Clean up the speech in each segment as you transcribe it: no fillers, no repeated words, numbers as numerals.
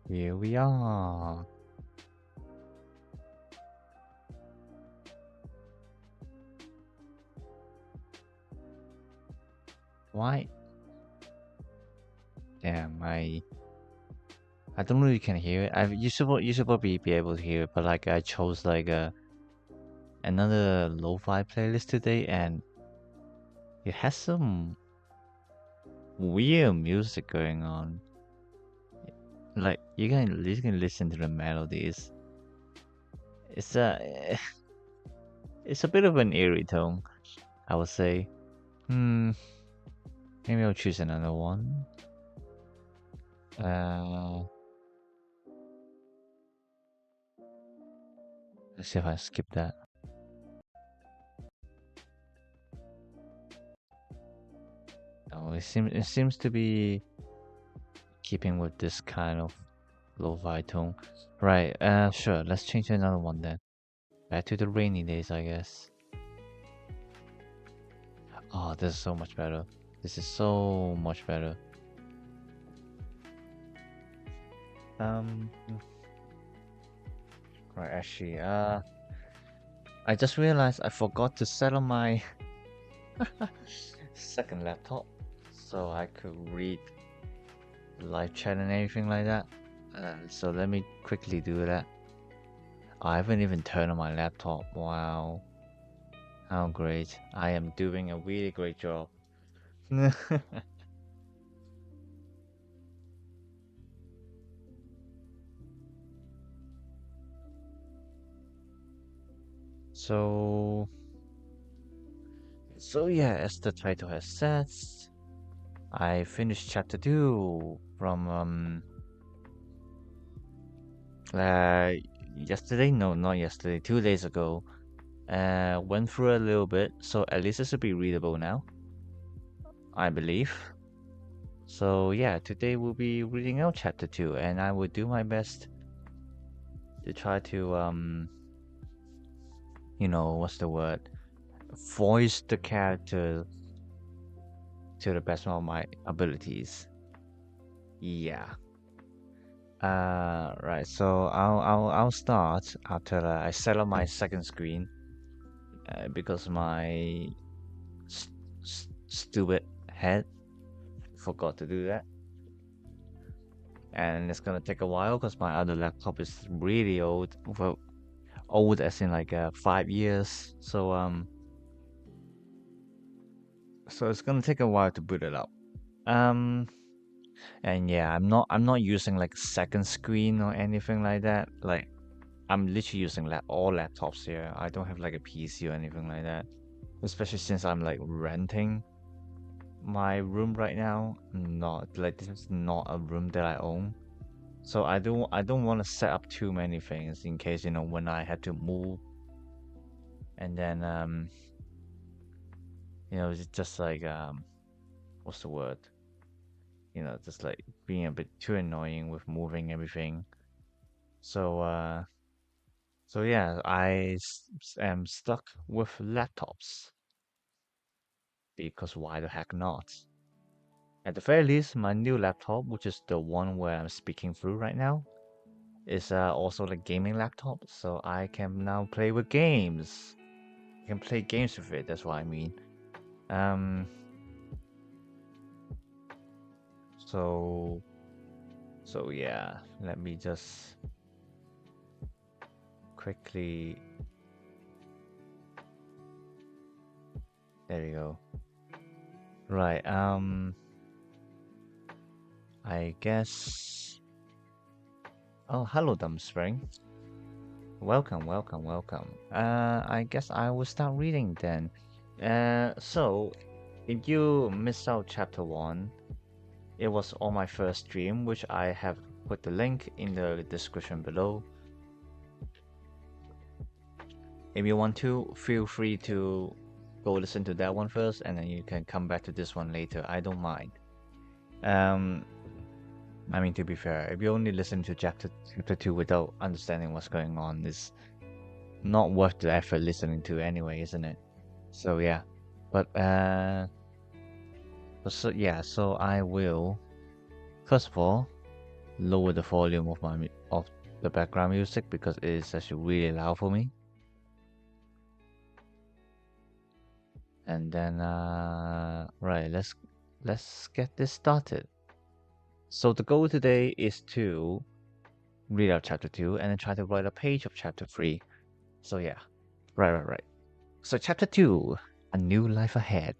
Here we are. Why? Damn, I don't know if you can hear it. You should probably be able to hear it, but like I chose like another lo-fi playlist today, and it has some weird music going on. Like you can listen to the melodies. It's a it's a bit of an eerie tone, I would say. Hmm, maybe I'll choose another one. Uh, let's see if I skip that. Oh, it seems to be keeping with this kind of lo-fi tone. Right, sure, let's change to another one then. Back to the rainy days, I guess. Oh, this is so much better. This is so much better. Um, right, actually, I just realized I forgot to set up my second laptop so I could read live chat and everything like that. So let me quickly do that. I haven't even turned on my laptop. Wow. How great. I am doing a really great job. So, so yeah, as the title has said, I finished chapter 2 from uh yesterday. No, not yesterday, 2 days ago. Went through a little bit, so at least it should be readable now, I believe. So yeah, today we'll be reading out chapter 2, and I will do my best to try to what's the word? Voice the character to the best of my abilities. Yeah. Right. So I'll start after I set up my second screen because my stupid head forgot to do that, and it's gonna take a while because my other laptop is really old. Well, old as in like 5 years. So it's gonna take a while to boot it up. Um, and yeah, I'm not using like second screen or anything like that. Like I'm literally using all laptops here. I don't have like a PC or anything like that. Especially since I'm like renting my room right now. Not like this is not a room that I own. So I don't want to set up too many things in case when I had to move and then it's just like what's the word? Just like being a bit too annoying with moving everything. So yeah, am stuck with laptops because why the heck not? At the very least, my new laptop, which is the one where I'm speaking through right now, is also the gaming laptop, so I can now play with games. I can play games with it. That's what I mean. Um. So yeah, let me just quickly. There we go. Right. I guess. Oh, hello, Dumbspring. Welcome, welcome, welcome. I guess I will start reading then. So if you missed out chapter 1, it was on my first stream, which I have put the link in the description below. If you want to, feel free to go listen to that one first, and then you can come back to this one later. I don't mind. I mean, to be fair, if you only listen to chapter 2 without understanding what's going on, it's not worth the effort listening to anyway, isn't it? So yeah, but so I will first of all lower the volume of of the background music because it is actually really loud for me. And then right, let's get this started. So the goal today is to read out chapter 2 and then try to write a page of chapter 3. So yeah. Right. So chapter 2, A New Life Ahead.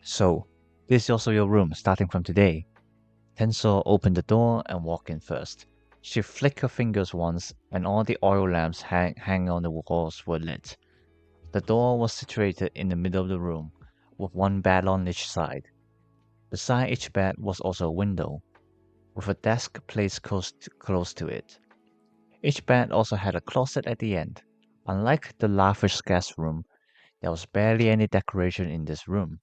So this is also your room starting from today. Tensor opened the door and walked in first. She flicked her fingers once, and all the oil lamps hanging on the walls were lit. The door was situated in the middle of the room, with one bed on each side. Beside each bed was also a window, with a desk placed close to it. Each bed also had a closet at the end. Unlike the lavish guest room, there was barely any decoration in this room.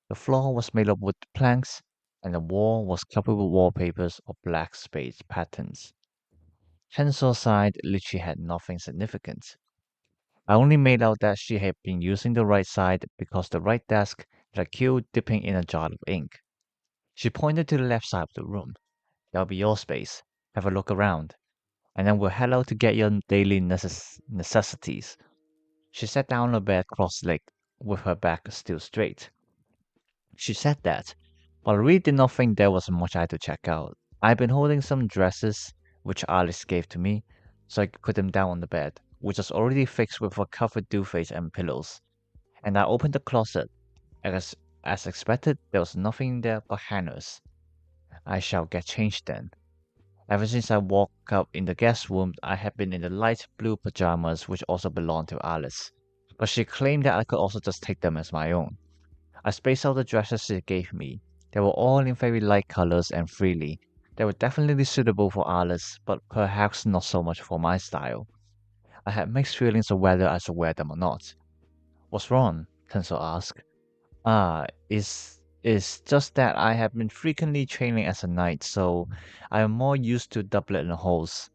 The floor was made of wood planks, and the wall was covered with wallpapers of black spade patterns. Hensel's side literally had nothing significant. I only made out that she had been using the right side because the right desk had a cue dipping in a jar of ink. She pointed to the left side of the room. That'll be your space. Have a look around, and then we'll head out to get your daily necessities. She sat down on a bed cross-legged, with her back still straight. She said that, but I really did not think there was much I had to check out. I'd been holding some dresses, which Alice gave to me, so I could put them down on the bed, which was already fixed with a covered duvet and pillows. And I opened the closet. As expected, there was nothing there but hangers. I shall get changed then. Ever since I woke up in the guest room, I had been in the light blue pajamas which also belonged to Alice. But she claimed that I could also just take them as my own. I spaced out the dresses she gave me. They were all in very light colors and freely. They were definitely suitable for Alice, but perhaps not so much for my style. I had mixed feelings of whether I should wear them or not. What's wrong? Tensor asked. Is just that I have been frequently training as a knight, so I am more used to doublet and hose.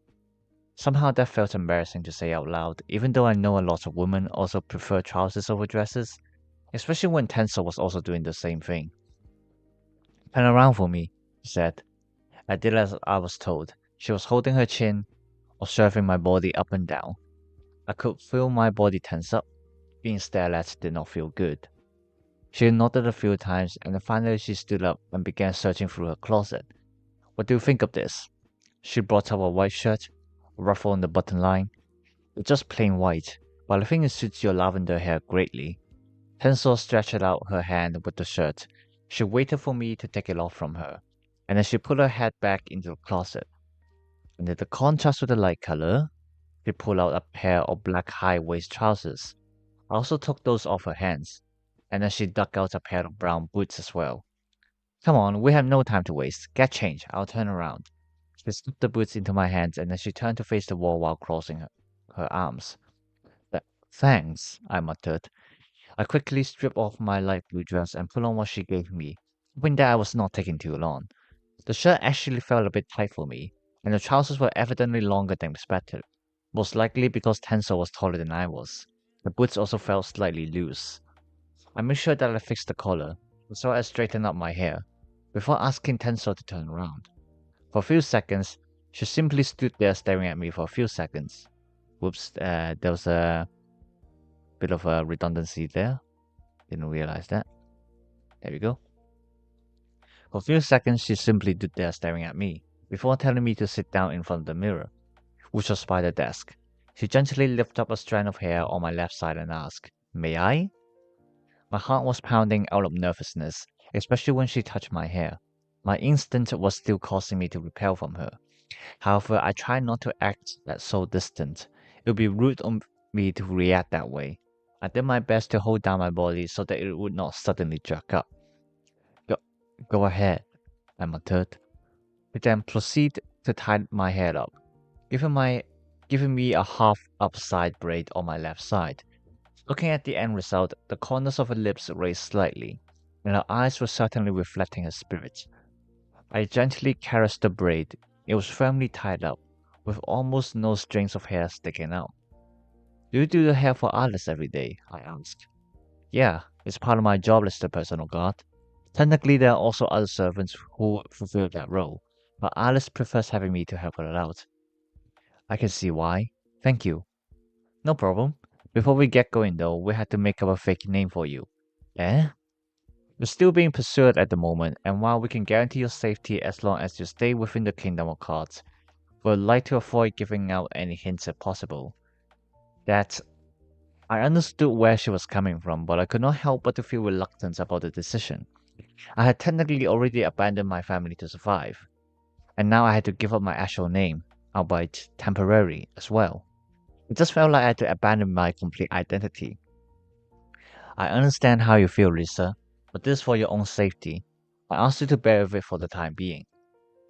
Somehow that felt embarrassing to say out loud, even though I know a lot of women also prefer trousers over dresses, especially when Tensor was also doing the same thing. Turn around for me, she said. I did as I was told. She was holding her chin, observing my body up and down. I could feel my body tense up. Being stared at did not feel good. She nodded a few times, and then finally she stood up and began searching through her closet. What do you think of this? She brought up a white shirt, a ruffle on the button line. It's just plain white, but I think it suits your lavender hair greatly. Tensor stretched out her hand with the shirt. She waited for me to take it off from her, and then she put her head back into the closet. And in the contrast with the light color, she pulled out a pair of black high-waist trousers. I also took those off her hands, and then she dug out a pair of brown boots as well. Come on, we have no time to waste. Get changed. I'll turn around. She slipped the boots into my hands, and then she turned to face the wall while crossing her arms. Thanks, I muttered. I quickly stripped off my light blue dress and put on what she gave me, hoping that I was not taking too long. The shirt actually felt a bit tight for me, and the trousers were evidently longer than expected, most likely because Tensor was taller than I was. The boots also felt slightly loose. I made sure that I fixed the collar, so I straightened up my hair, before asking Tensor to turn around. For a few seconds, she simply stood there staring at me for a few seconds. Whoops, there was a bit of a redundancy there. Didn't realize that. There we go. For a few seconds, she simply stood there staring at me, before telling me to sit down in front of the mirror, which was by the desk. She gently lifted up a strand of hair on my left side and asked, May I? My heart was pounding out of nervousness, especially when she touched my hair. My instinct was still causing me to repel from her. However, I tried not to act that so distant. It would be rude of me to react that way. I did my best to hold down my body so that it would not suddenly jerk up. Go, go ahead, I muttered. He then proceeded to tie my hair up, giving me a half upside braid on my left side. Looking at the end result, the corners of her lips raised slightly, and her eyes were certainly reflecting her spirit. I gently caressed the braid. It was firmly tied up, with almost no strings of hair sticking out. Do you do the hair for Alice every day? I asked. Yeah, it's part of my job as the personal guard. Technically, there are also other servants who fulfill that role, but Alice prefers having me to help her out. I can see why. Thank you. No problem. Before we get going though, we had to make up a fake name for you. Eh? You're still being pursued at the moment, and while we can guarantee your safety as long as you stay within the Kingdom of Cards, we'd like to avoid giving out any hints if possible. That I understood where she was coming from, but I could not help but to feel reluctant about the decision. I had technically already abandoned my family to survive, and now I had to give up my actual name, albeit temporary as well. It just felt like I had to abandon my complete identity. I understand how you feel, Lisa, but this is for your own safety. I asked you to bear with it for the time being.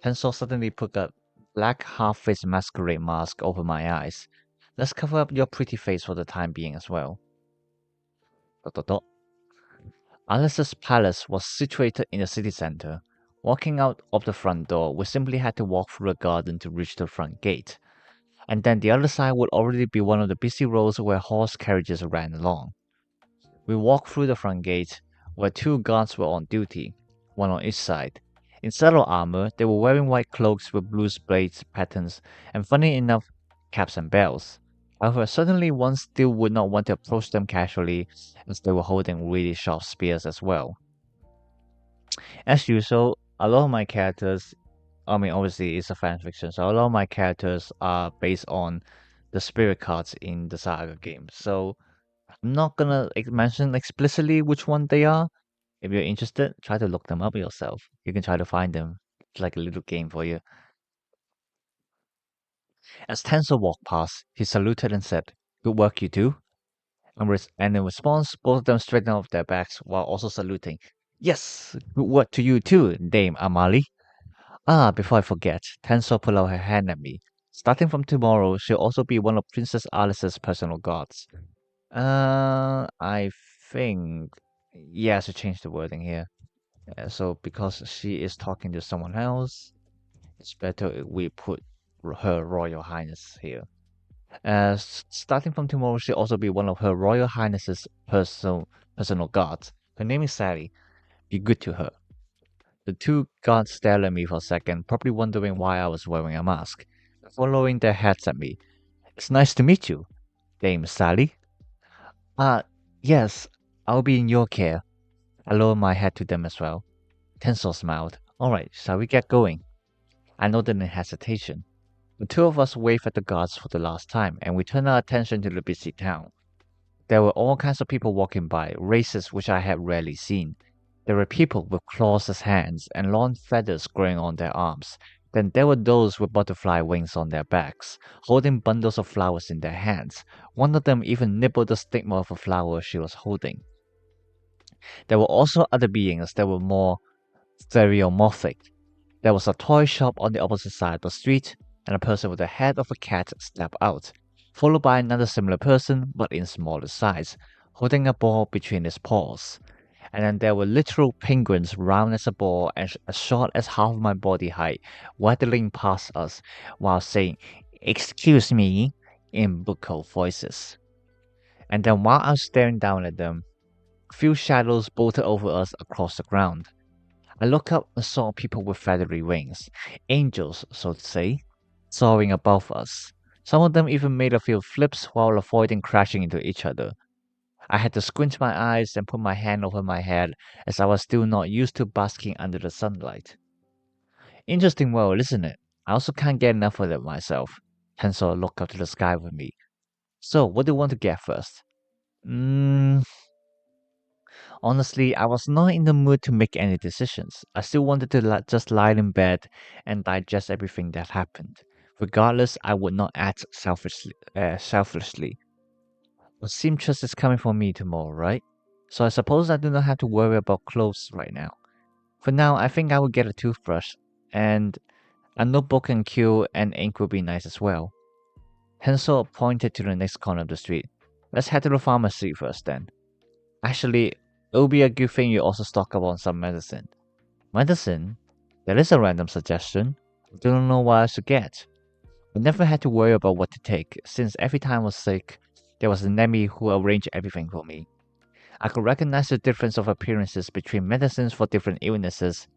Tensor suddenly put a black half-face masquerade mask over my eyes. Let's cover up your pretty face for the time being as well. Dot, dot, dot. Alice's palace was situated in the city center. Walking out of the front door, we simply had to walk through a garden to reach the front gate. And then the other side would already be one of the busy roads where horse carriages ran along. We walked through the front gate, where two guards were on duty, one on each side. In subtle armor, they were wearing white cloaks with blue blades patterns, and funny enough, caps and bells. However, suddenly one still would not want to approach them casually, as they were holding really sharp spears as well. As usual, a lot of my characters, I mean, obviously it's a fan fiction, so a lot of my characters are based on the spirit cards in the Saga game. So I'm not gonna mention explicitly which one they are. If you're interested, try to look them up yourself. You can try to find them. It's like a little game for you. As Tensor walked past, he saluted and said, "Good work, you two." And in response, both of them straightened off their backs while also saluting. "Yes, good work to you too, Dame Amali." Ah, before I forget, Tensor put out her hand at me. Starting from tomorrow, she'll also be one of Princess Alice's personal guards. I think, yeah, to change the wording here. So because she is talking to someone else, it's better if we put her Royal Highness here. Starting from tomorrow, she'll also be one of Her Royal Highness's personal guards. Her name is Sally. Be good to her. The two guards stared at me for a second, probably wondering why I was wearing a mask. Following their heads at me. It's nice to meet you, Dame Sally. Ah, yes, I'll be in your care. I lowered my head to them as well. Tensor smiled. Alright, shall we get going? I nodded in hesitation. The two of us waved at the guards for the last time, and we turned our attention to the busy town. There were all kinds of people walking by, races which I had rarely seen. There were people with claws as hands and long feathers growing on their arms. Then there were those with butterfly wings on their backs, holding bundles of flowers in their hands. One of them even nibbled the stigma of a flower she was holding. There were also other beings that were more stereomorphic. There was a toy shop on the opposite side of the street, and a person with the head of a cat stepped out, followed by another similar person but in smaller size, holding a ball between his paws. And then there were literal penguins round as a ball and as short as half my body height, waddling past us while saying, "Excuse me," in buccal voices. And then while I was staring down at them, a few shadows bolted over us across the ground. I looked up and saw people with feathery wings, angels, so to say, soaring above us. Some of them even made a few flips while avoiding crashing into each other. I had to squint my eyes and put my hand over my head as I was still not used to basking under the sunlight. Interesting world, isn't it? I also can't get enough of it myself. Tensor looked up to the sky with me. So, what do you want to get first? Mmm, Honestly, I was not in the mood to make any decisions. I still wanted to just lie in bed and digest everything that happened. Regardless, I would not act selfishly. But seamstress is coming for me tomorrow, right? So I suppose I do not have to worry about clothes right now. For now, I think I will get a toothbrush, and a notebook and quill and ink will be nice as well. Hansel pointed to the next corner of the street. Let's head to the pharmacy first then. Actually, it would be a good thing you also stock up on some medicine. Medicine? That is a random suggestion. I don't know what I should get. I never had to worry about what to take, since every time I was sick, there was a Nemi who arranged everything for me. I could recognize the difference of appearances between medicines for different illnesses,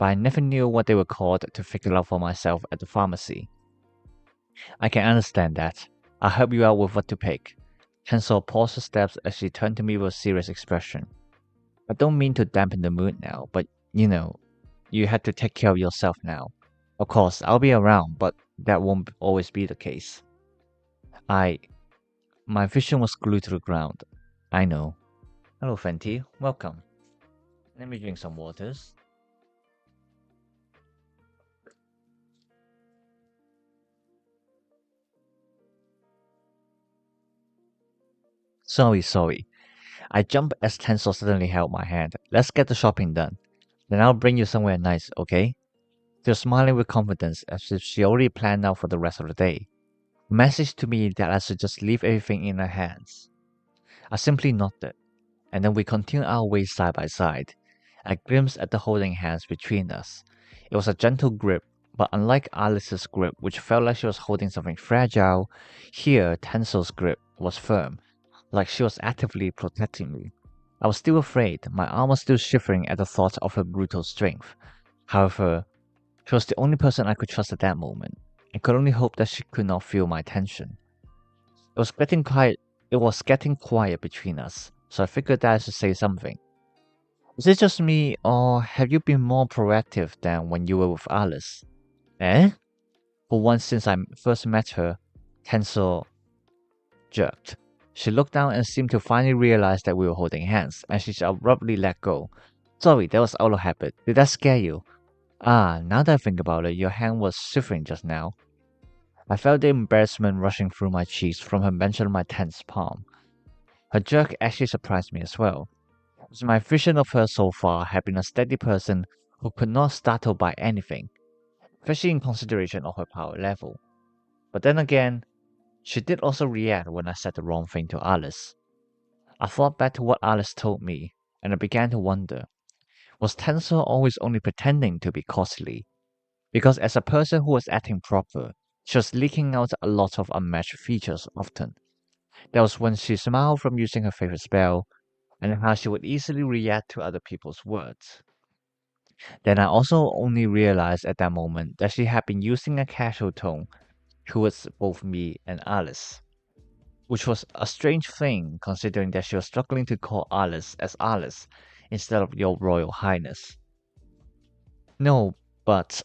but I never knew what they were called to figure out for myself at the pharmacy. I can understand that. I'll help you out with what to pick. Hansel paused her steps as she turned to me with a serious expression. I don't mean to dampen the mood now, but you have to take care of yourself now. Of course, I'll be around, but that won't always be the case. I. My vision was glued to the ground. I know. Hello, Fenty. Welcome. Let me drink some waters. Sorry. I jumped as Tensor suddenly held my hand. Let's get the shopping done. Then I'll bring you somewhere nice, okay? She was smiling with confidence as if she already planned out for the rest of the day. A message to me that I should just leave everything in her hands. I simply nodded, and then we continued our way side by side. I glimpsed at the holding hands between us. It was a gentle grip, but unlike Alice's grip, which felt like she was holding something fragile, here Tensel's grip was firm, like she was actively protecting me. I was still afraid, my arm was still shivering at the thought of her brutal strength. However, she was the only person I could trust at that moment. I could only hope that she could not feel my tension. It was getting quiet. It was getting quiet between us, so I figured that I should say something. Is it just me, or have you been more proactive than when you were with Alice? Eh? For once since I first met her, Tensor jerked. She looked down and seemed to finally realize that we were holding hands, and she abruptly let go. Sorry, that was out of habit. Did that scare you? Ah, now that I think about it, your hand was shivering just now. I felt the embarrassment rushing through my cheeks from her mention of my tense palm. Her jerk actually surprised me as well, as my vision of her so far had been a steady person who could not startle by anything, especially in consideration of her power level. But then again, she did also react when I said the wrong thing to Alice. I thought back to what Alice told me, and I began to wonder, was Tensor always only pretending to be costly? Because as a person who was acting proper, she was leaking out a lot of unmatched features often. There was when she smiled from using her favorite spell, and how she would easily react to other people's words. Then I also only realized at that moment that she had been using a casual tone towards both me and Alice, which was a strange thing considering that she was struggling to call Alice as Alice instead of Your Royal Highness. No, but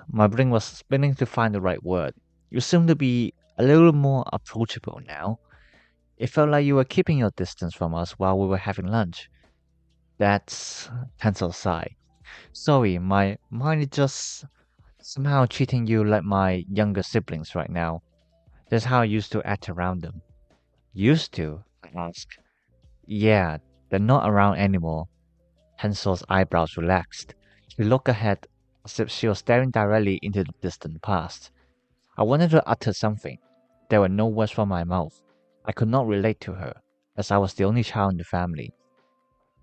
my brain was spinning to find the right word. You seem to be a little more approachable now. It felt like you were keeping your distance from us while we were having lunch. That's Tensel's sigh. Sorry, my mind is just somehow treating you like my younger siblings right now. That's how I used to act around them. Used to? I asked. Yeah, they're not around anymore. Tensel's eyebrows relaxed. She looked ahead as if she was staring directly into the distant past. I wanted to utter something. There were no words from my mouth. I could not relate to her, as I was the only child in the family.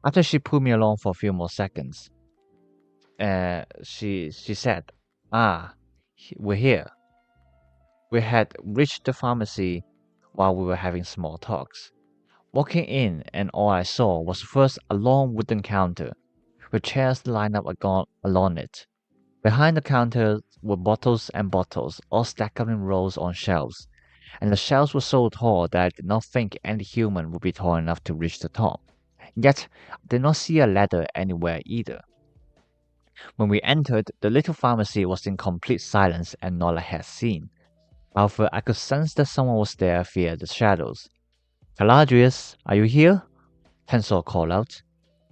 After she pulled me along for a few more seconds, she said, "Ah, we're here." We had reached the pharmacy while we were having small talks. Walking in, and all I saw was first a long wooden counter, with chairs lined up along it. Behind the counter were bottles and bottles, all stacked up in rows on shelves, and the shelves were so tall that I did not think any human would be tall enough to reach the top. Yet, I did not see a ladder anywhere either. When we entered, the little pharmacy was in complete silence and not a head seen. However, I could sense that someone was there via the shadows. Caladrius, are you here? Tensor called out.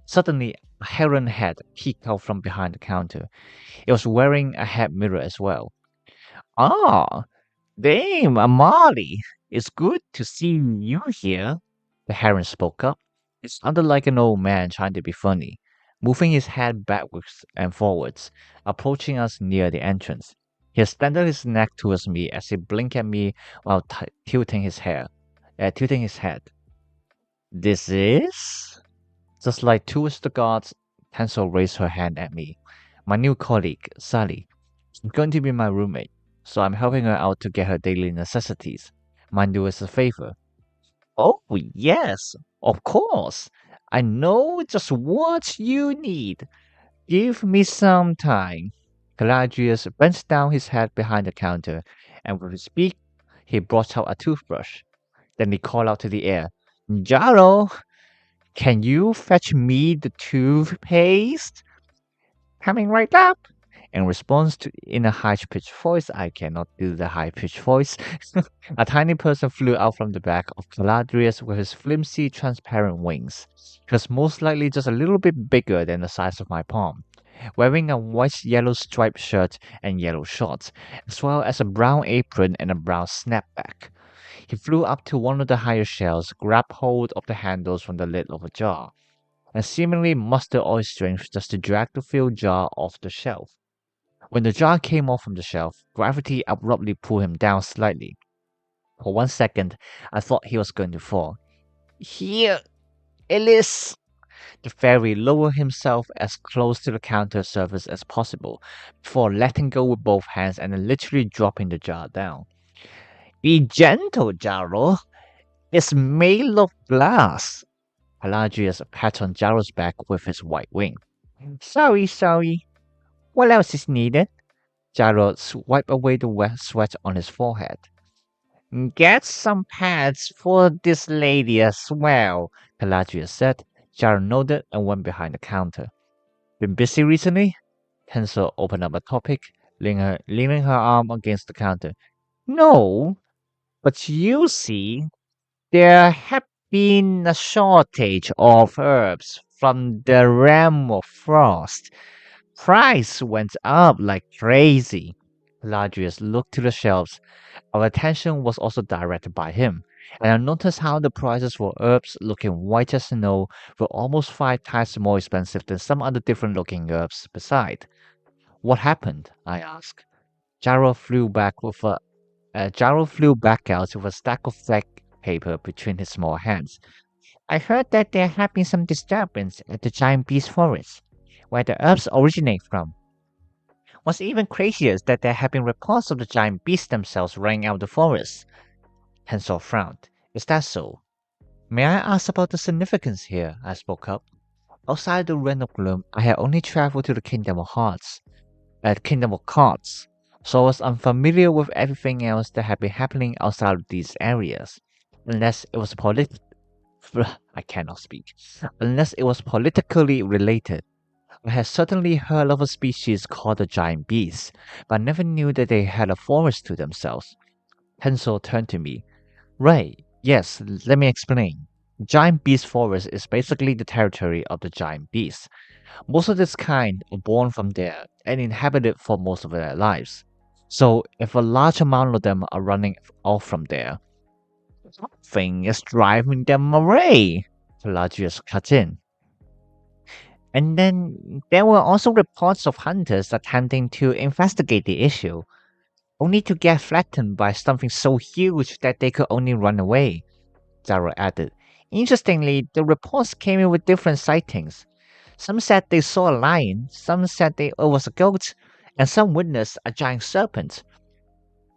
Suddenly, a heron head peeked out from behind the counter. It was wearing a head mirror as well. Ah, Dame Amali, it's good to see you here. The heron spoke up. It sounded like an old man trying to be funny, moving his head backwards and forwards, approaching us near the entrance. He extended his neck towards me as he blinked at me while tilting his head. This is? Just like towards the guards, Hansel raised her hand at me. My new colleague, Sally. She's going to be my roommate, so I'm helping her out to get her daily necessities. Mind you as a favor. Oh, yes, of course. I know just what you need. Give me some time. Calagrius bent down his head behind the counter, and with his beak, he brought out a toothbrush. Then he called out to the air, Jaro, can you fetch me the toothpaste? Coming right up. In response to in a high-pitched voice, I cannot do the high-pitched voice. A tiny person flew out from the back of Caladrius with his flimsy, transparent wings. He was most likely just a little bit bigger than the size of my palm, wearing a white yellow striped shirt and yellow shorts, as well as a brown apron and a brown snapback. He flew up to one of the higher shelves, grabbed hold of the handles from the lid of a jar, and seemingly mustered all his strength just to drag the filled jar off the shelf. When the jar came off from the shelf, gravity abruptly pulled him down slightly. For 1 second, I thought he was going to fall. Here, Ellis! The fairy lowered himself as close to the counter surface as possible, before letting go with both hands and then literally dropping the jar down. Be gentle, Jarro. It's made of glass. Pelagius pat on Jarro's back with his white wing. Sorry, sorry. What else is needed? Jarro wiped away the wet sweat on his forehead. Get some pads for this lady as well, Pelagius said. Jarro nodded and went behind the counter. Been busy recently? Hansel opened up a topic, leaning her arm against the counter. No, but you see, there have been a shortage of herbs from the realm of frost. Price went up like crazy. Pelagius looked to the shelves. Our attention was also directed by him, and I noticed how the prices for herbs looking white as snow were almost 5 times more expensive than some other different looking herbs beside. What happened? I asked. Jarro flew back out with a stack of flag paper between his small hands. I heard that there have been some disturbance at the giant beast forest, where the herbs originate from. What's even crazier is that there have been reports of the giant beasts themselves running out of the forest. Hansel frowned. Is that so? May I ask about the significance here? I spoke up. Outside the realm of gloom, I had only traveled to the kingdom of cards, so I was unfamiliar with everything else that had been happening outside of these areas. Unless it was I cannot speak. Unless it was politically related. I had certainly heard of a species called the giant beast, but I never knew that they had a forest to themselves. Hansel turned to me. Right, yes, let me explain. Giant beast forest is basically the territory of the giant beasts. Most of this kind are born from there and inhabit it for most of their lives. So if a large amount of them are running off from there, something is driving them away. Pelagius cut in. And then there were also reports of hunters attempting to investigate the issue, only to get flattened by something so huge that they could only run away, Zara added. Interestingly, the reports came in with different sightings. Some said they saw a lion, some said it was a goat, and some witnessed a giant serpent.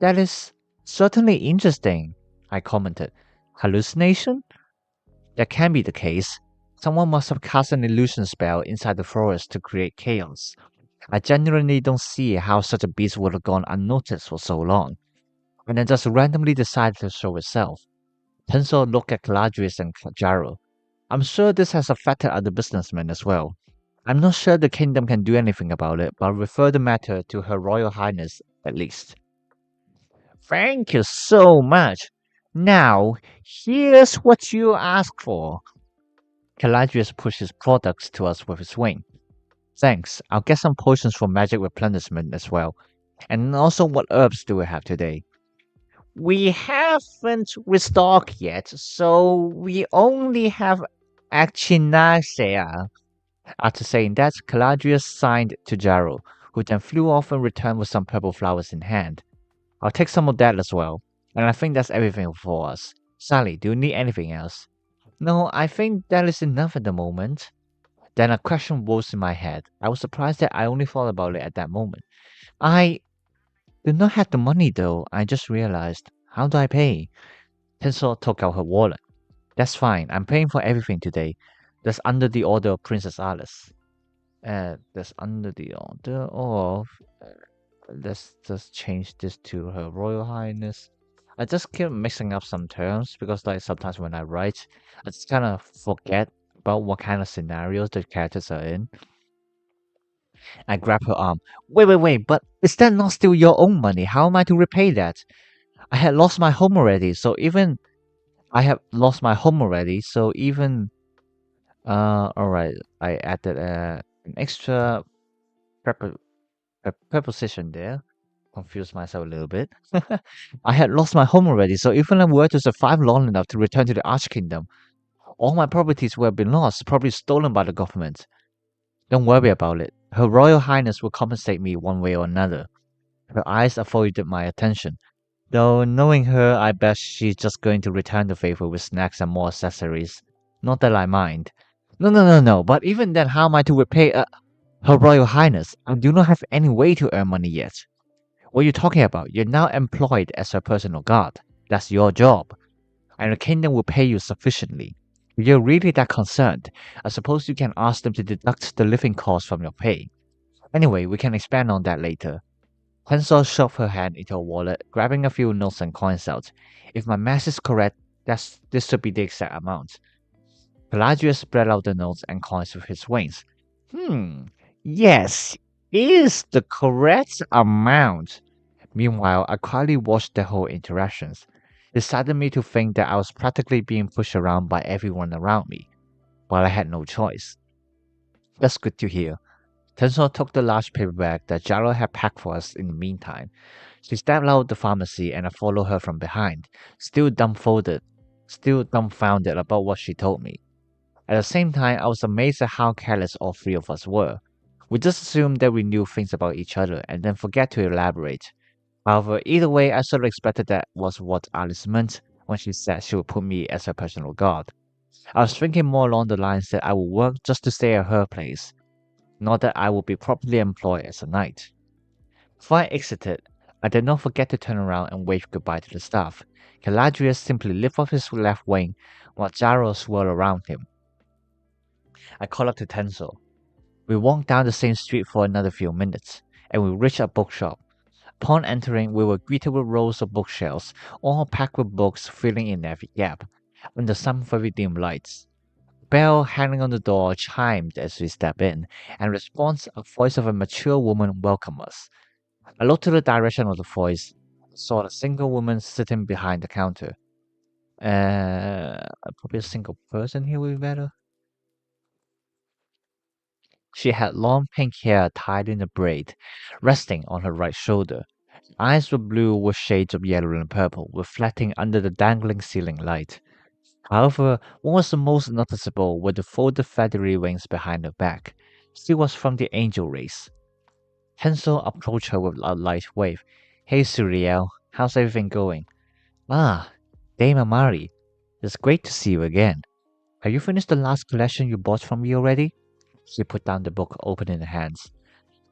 That is certainly interesting, I commented. Hallucination? That can be the case. Someone must have cast an illusion spell inside the forest to create chaos. I genuinely don't see how such a beast would have gone unnoticed for so long, and then just randomly decided to show itself. Tensor looked at Caladrius and Jaro. I'm sure this has affected other businessmen as well. I'm not sure the kingdom can do anything about it, but I'll refer the matter to Her Royal Highness at least. Thank you so much. Now, here's what you asked for. Caladrius pushed his products to us with his wing. Thanks. I'll get some potions for magic replenishment as well. And also, what herbs do we have today? We haven't restocked yet, so we only have Echinacea. After saying that, Caladrius signed to Jaro, who then flew off and returned with some purple flowers in hand. I'll take some of that as well, and I think that's everything for us. Sally, do you need anything else? No, I think that is enough at the moment. Then a question rose in my head. I was surprised that I only thought about it at that moment. I do not have the money though, I just realized. How do I pay? Tinsel took out her wallet. That's fine, I'm paying for everything today. That's under the order of Princess Alice. That's under the order of. Let's just change this to Her Royal Highness. I just keep mixing up some terms because, like, sometimes when I write, I just kind of forget about what kind of scenarios the characters are in. I grab her arm. Wait, wait, wait, but is that not still your own money? How am I to repay that? I had lost my home already, so even I have lost my home already, so even alright, I added an extra prep preposition there. Confused myself a little bit. I had lost my home already, so even if I were to survive long enough to return to the Arch Kingdom, all my properties would have been lost, probably stolen by the government. Don't worry about it. Her Royal Highness will compensate me one way or another. Her eyes avoided my attention. Though knowing her, I bet she's just going to return the favor with snacks and more accessories. Not that I mind. No, no, no, no, but even then, how am I to repay Her Royal Highness? I do not have any way to earn money yet. What are you talking about? You're now employed as her personal guard. That's your job. And the kingdom will pay you sufficiently. If you're really that concerned, I suppose you can ask them to deduct the living costs from your pay. Anyway, we can expand on that later. Hansel shoved her hand into her wallet, grabbing a few notes and coins out. If my math is correct, this should be the exact amount. Pelagius spread out the notes and coins with his wings. Yes, is the correct amount. Meanwhile, I quietly watched the whole interactions. It saddened me to think that I was practically being pushed around by everyone around me, while I had no choice. That's good to hear. Tensor took the large paper bag that Jaro had packed for us in the meantime. She stepped out the pharmacy and I followed her from behind, still dumbfounded about what she told me. At the same time, I was amazed at how careless all three of us were. We just assumed that we knew things about each other and then forget to elaborate. However, either way, I sort of expected that was what Alice meant when she said she would put me as her personal guard. I was thinking more along the lines that I would work just to stay at her place, not that I would be properly employed as a knight. Before I exited, I did not forget to turn around and wave goodbye to the staff. Caladrius simply lifted up his left wing while Jaro swirled around him. I called up to Tensor. We walked down the same street for another few minutes, and we reached a bookshop. Upon entering, we were greeted with rows of bookshelves, all packed with books filling in every gap, under some very dim lights. A bell hanging on the door chimed as we stepped in, and in response, a voice of a mature woman welcomed us. I looked to the direction of the voice, saw a single woman sitting behind the counter. Probably a single person here would be better. She had long pink hair tied in a braid, resting on her right shoulder. Eyes were blue with shades of yellow and purple, reflecting under the dangling ceiling light. However, what was the most noticeable were the folded feathery wings behind her back. She was from the angel race. Hansel approached her with a light wave. Hey Suriel, how's everything going? Ah, Dame Amari. It's great to see you again. Have you finished the last collection you bought from me already? She put down the book open in her hands.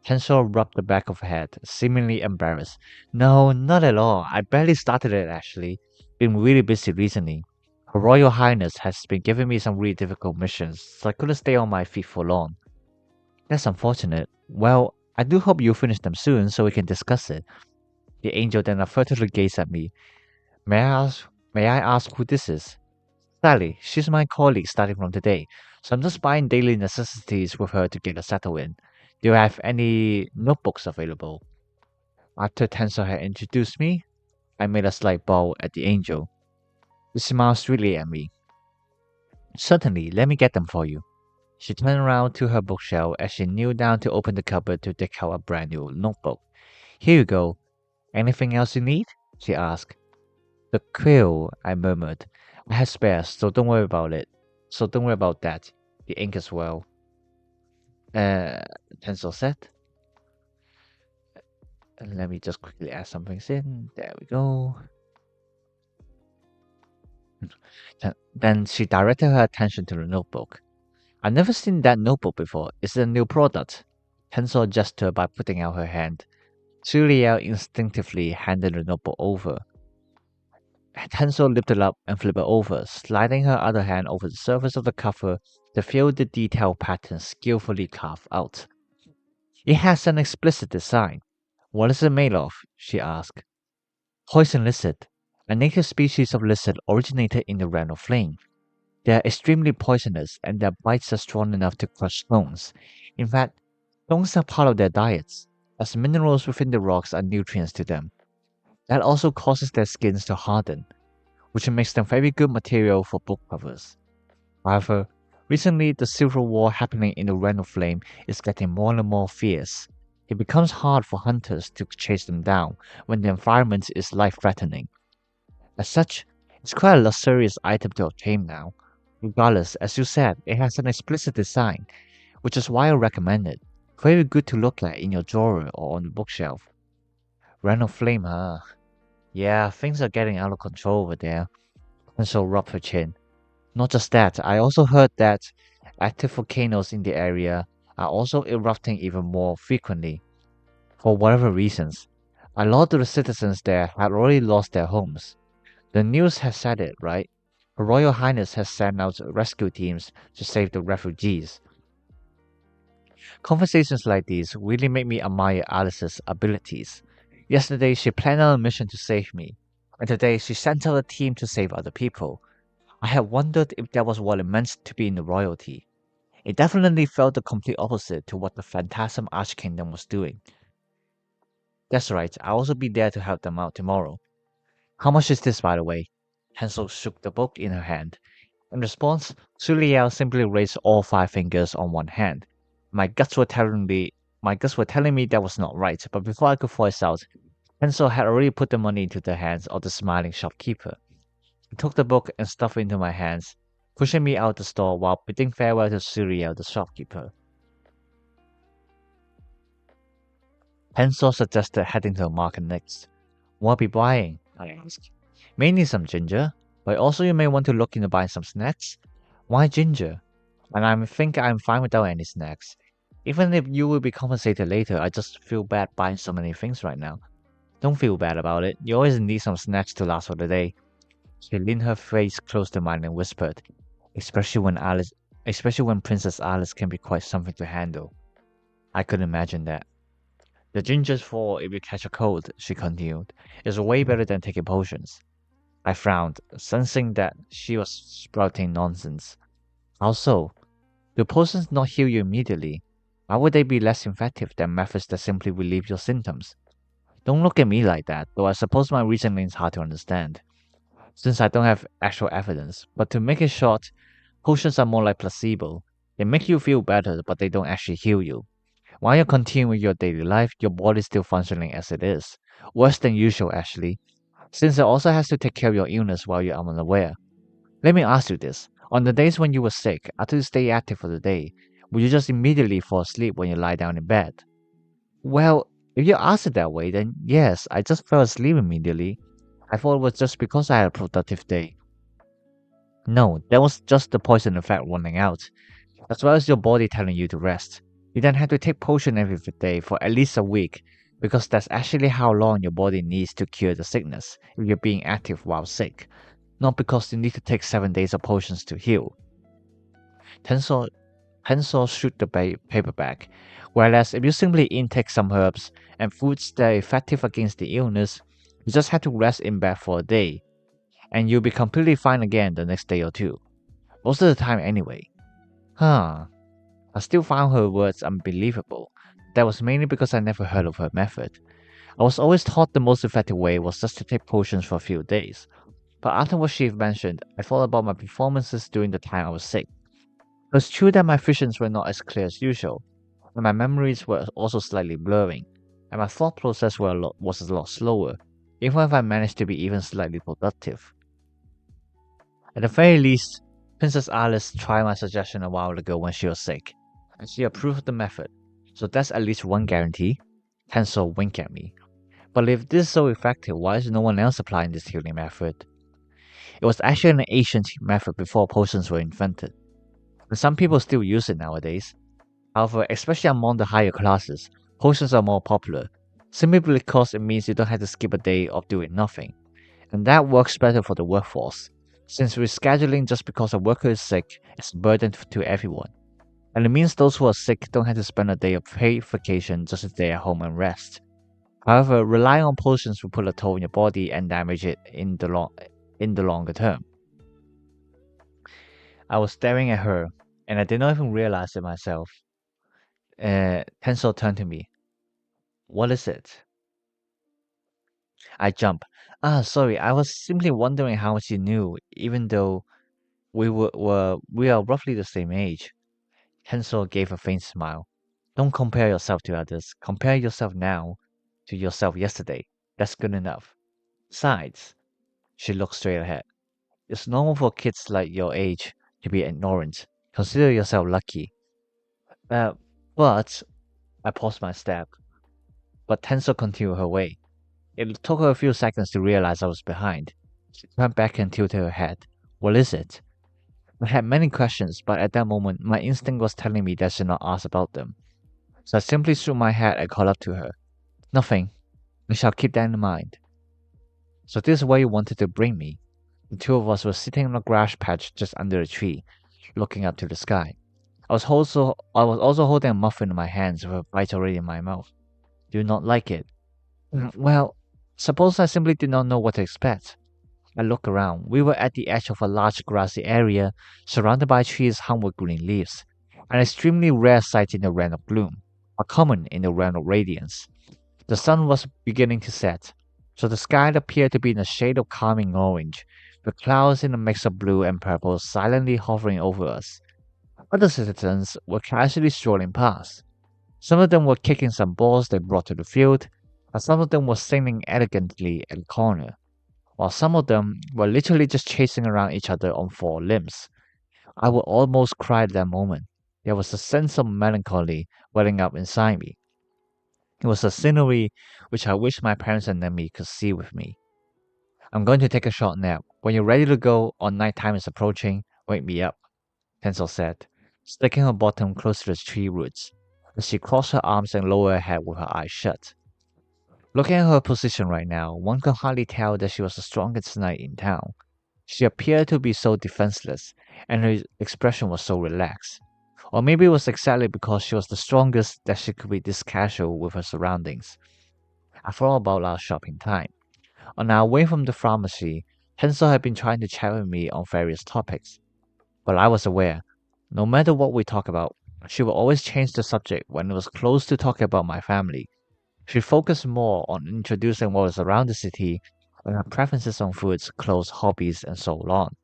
Hansel rubbed the back of her head, seemingly embarrassed. No, not at all. I barely started it actually. Been really busy recently. Her Royal Highness has been giving me some really difficult missions, so I couldn't stay on my feet for long. That's unfortunate. Well, I do hope you finish them soon so we can discuss it. The angel then furtively gazed at me. May I ask who this is? Sally, she's my colleague starting from today, so I'm just buying daily necessities with her to get us settled in. Do you have any notebooks available? After Tensor had introduced me, I made a slight bow at the angel. She smiled sweetly at me. Certainly, let me get them for you. She turned around to her bookshelf as she kneeled down to open the cupboard to take out a brand new notebook. Here you go. Anything else you need? She asked. The quill, I murmured. I have spares, so don't worry about it. So don't worry about that. The ink as well. Uh, Pencil set. Let me just quickly add some things in. There we go. Then she directed her attention to the notebook. I've never seen that notebook before. Is it a new product? Pencil gestured by putting out her hand. Julia instinctively handed the notebook over. Hansel lifted it up and flipped it over, sliding her other hand over the surface of the cover to feel the detailed patterns skillfully carved out. It has an explicit design. What is it made of? She asked. Poison lizard, a native species of lizard originated in the realm of flame. They are extremely poisonous and their bites are strong enough to crush stones. In fact, stones are part of their diets, as minerals within the rocks are nutrients to them. That also causes their skins to harden, which makes them very good material for book covers. However, recently the civil war happening in the realm of flame is getting more and more fierce. It becomes hard for hunters to chase them down when the environment is life-threatening. As such, it's quite a luxurious item to obtain now. Regardless, as you said, it has an explicit design, which is why I recommend it. Very good to look at in your drawer or on the bookshelf. Realm of Flame, huh? Yeah, things are getting out of control over there. And so rubbed her chin. Not just that, I also heard that active volcanoes in the area are also erupting even more frequently. For whatever reasons, a lot of the citizens there had already lost their homes. The news has said it, right? Her Royal Highness has sent out rescue teams to save the refugees. Conversations like these really make me admire Alice's abilities. Yesterday, she planned out a mission to save me, and today she sent out a team to save other people. I had wondered if that was what it meant to be in the royalty. It definitely felt the complete opposite to what the Phantasm Archkingdom was doing. That's right, I'll also be there to help them out tomorrow. How much is this, by the way? Hansel shook the book in her hand. In response, Suliel simply raised all five fingers on one hand. My guts were telling me that was not right, but before I could voice out, Hansel had already put the money into the hands of the smiling shopkeeper. He took the book and stuffed it into my hands, pushing me out the store while bidding farewell to Suriel, the shopkeeper. Hansel suggested heading to the market next. What will be buying? I asked. Mainly some ginger, but also you may want to look into buying some snacks. Why ginger? And I think I'm fine without any snacks. Even if you will be compensated later, I just feel bad buying so many things right now. Don't feel bad about it. You always need some snacks to last for the day. She leaned her face close to mine and whispered, especially when Princess Alice can be quite something to handle. I could imagine that. The ginger's for if you catch a cold, she continued, is way better than taking potions. I frowned, sensing that she was sprouting nonsense. How so? Do potions not heal you immediately? Why would they be less effective than methods that simply relieve your symptoms? Don't look at me like that, though I suppose my reasoning is hard to understand, since I don't have actual evidence. But to make it short, potions are more like placebo. They make you feel better, but they don't actually heal you. While you're continuing with your daily life, your body is still functioning as it is. Worse than usual, actually, since it also has to take care of your illness while you're unaware. Let me ask you this. On the days when you were sick, after you stay active for the day, would you just immediately fall asleep when you lie down in bed? Well, if you ask it that way, then yes, I just fell asleep immediately. I thought it was just because I had a productive day. No, that was just the poison effect running out, as well as your body telling you to rest. You then have to take potion every day for at least a week, because that's actually how long your body needs to cure the sickness if you're being active while sick, not because you need to take 7 days of potions to heal. Tensor, Tensor shoot the paperback, whereas if you simply intake some herbs and foods that are effective against the illness, you just have to rest in bed for a day, and you'll be completely fine again the next day or two. Most of the time anyway. Huh. I still found her words unbelievable. That was mainly because I never heard of her method. I was always taught the most effective way was just to take potions for a few days. But after what she mentioned, I thought about my performances during the time I was sick. It was true that my visions were not as clear as usual, and my memories were also slightly blurring, and my thought process was a lot slower, even if I managed to be even slightly productive. At the very least, Princess Alice tried my suggestion a while ago when she was sick, and she approved of the method, so that's at least one guarantee. Hansel winked at me. But if this is so effective, why is no one else applying this healing method? It was actually an ancient method before potions were invented, and some people still use it nowadays. However, especially among the higher classes, potions are more popular, simply because it means you don't have to skip a day of doing nothing, and that works better for the workforce. Since rescheduling just because a worker is sick is a burden to everyone, and it means those who are sick don't have to spend a day of paid vacation just to stay at home and rest. However, relying on potions will put a toll on your body and damage it in the longer term. I was staring at her, and I did not even realize it myself. Tensor turned to me. What is it? I jumped. Ah, sorry, I was simply wondering how much you knew, even though we are roughly the same age. Tensor gave a faint smile. Don't compare yourself to others. Compare yourself now to yourself yesterday. That's good enough. Besides, she looked straight ahead. It's normal for kids like your age to be ignorant. Consider yourself lucky. Uh, but I paused my step. But Tensor continued her way. It took her a few seconds to realize I was behind. She turned back and tilted her head. What is it? I had many questions, but at that moment, my instinct was telling me that I should not ask about them. So I simply shook my head and called up to her. Nothing. I shall keep that in mind. So this is where you wanted to bring me. The two of us were sitting on a grass patch just under a tree, looking up to the sky. I was also holding a muffin in my hands with a bite already in my mouth. Do you not like it? Well, suppose I simply did not know what to expect. I looked around. We were at the edge of a large grassy area, surrounded by trees hung with green leaves, an extremely rare sight in the realm of gloom, a common in the realm of radiance. The sun was beginning to set, so the sky appeared to be in a shade of calming orange, with clouds in a mix of blue and purple silently hovering over us. Other citizens were casually strolling past. Some of them were kicking some balls they brought to the field, and some of them were singing elegantly at the corner, while some of them were literally just chasing around each other on four limbs. I would almost cry at that moment. There was a sense of melancholy welling up inside me. It was a scenery which I wish my parents and Nemi could see with me. I'm going to take a short nap. When you're ready to go or nighttime is approaching, wake me up, Tencel said, sticking her bottom close to the tree roots, as she crossed her arms and lowered her head with her eyes shut. Looking at her position right now, one could hardly tell that she was the strongest knight in town. She appeared to be so defenseless, and her expression was so relaxed. Or maybe it was exactly because she was the strongest that she could be this casual with her surroundings. I thought about our shopping time. On our way from the pharmacy, Hansel had been trying to chat with me on various topics. But I was aware, no matter what we talk about, she would always change the subject when it was close to talking about my family. She focused more on introducing what was around the city and her preferences on foods, clothes, hobbies, and so on.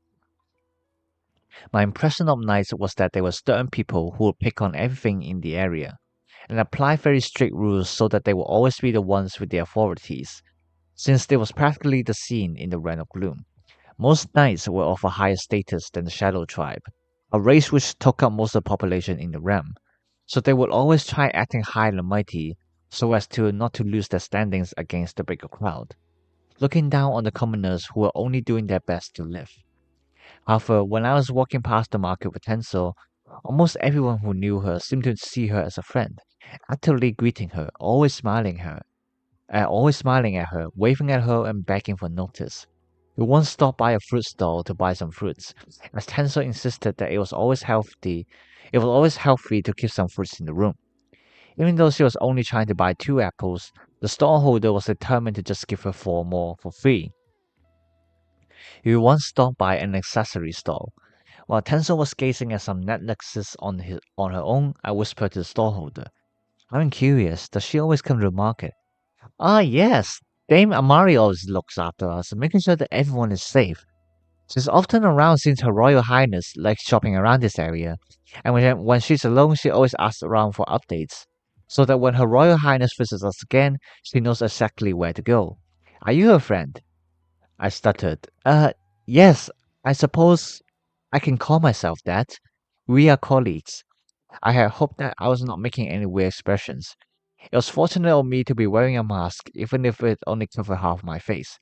My impression of knights was that there were certain people who would pick on everything in the area and apply very strict rules so that they would always be the ones with the authorities, since there was practically the scene in the Realm of Gloom. Most knights were of a higher status than the Shadow Tribe, a race which took up most of the population in the realm, so they would always try acting high and mighty so as to not to lose their standings against the bigger crowd, looking down on the commoners who were only doing their best to live. However, when I was walking past the market with Tensor, almost everyone who knew her seemed to see her as a friend, actively greeting her, always smiling at her, waving at her and begging for notice. We once stopped by a fruit stall to buy some fruits, as Tensor insisted that it was always healthy to keep some fruits in the room. Even though she was only trying to buy 2 apples, the stallholder was determined to just give her 4 more for free. We once stopped by an accessory stall. While Tensor was gazing at some necklaces on her own, I whispered to the stallholder, I'm curious, does she always come to the market? Ah, yes. Dame Amari always looks after us, making sure that everyone is safe. She's often around since Her Royal Highness likes shopping around this area, and when she's alone, she always asks around for updates, so that when Her Royal Highness visits us again, she knows exactly where to go. Are you her friend? I stuttered. Yes, I suppose I can call myself that. We are colleagues. I had hoped that I was not making any weird expressions. It was fortunate of me to be wearing a mask, even if it only covered half my face.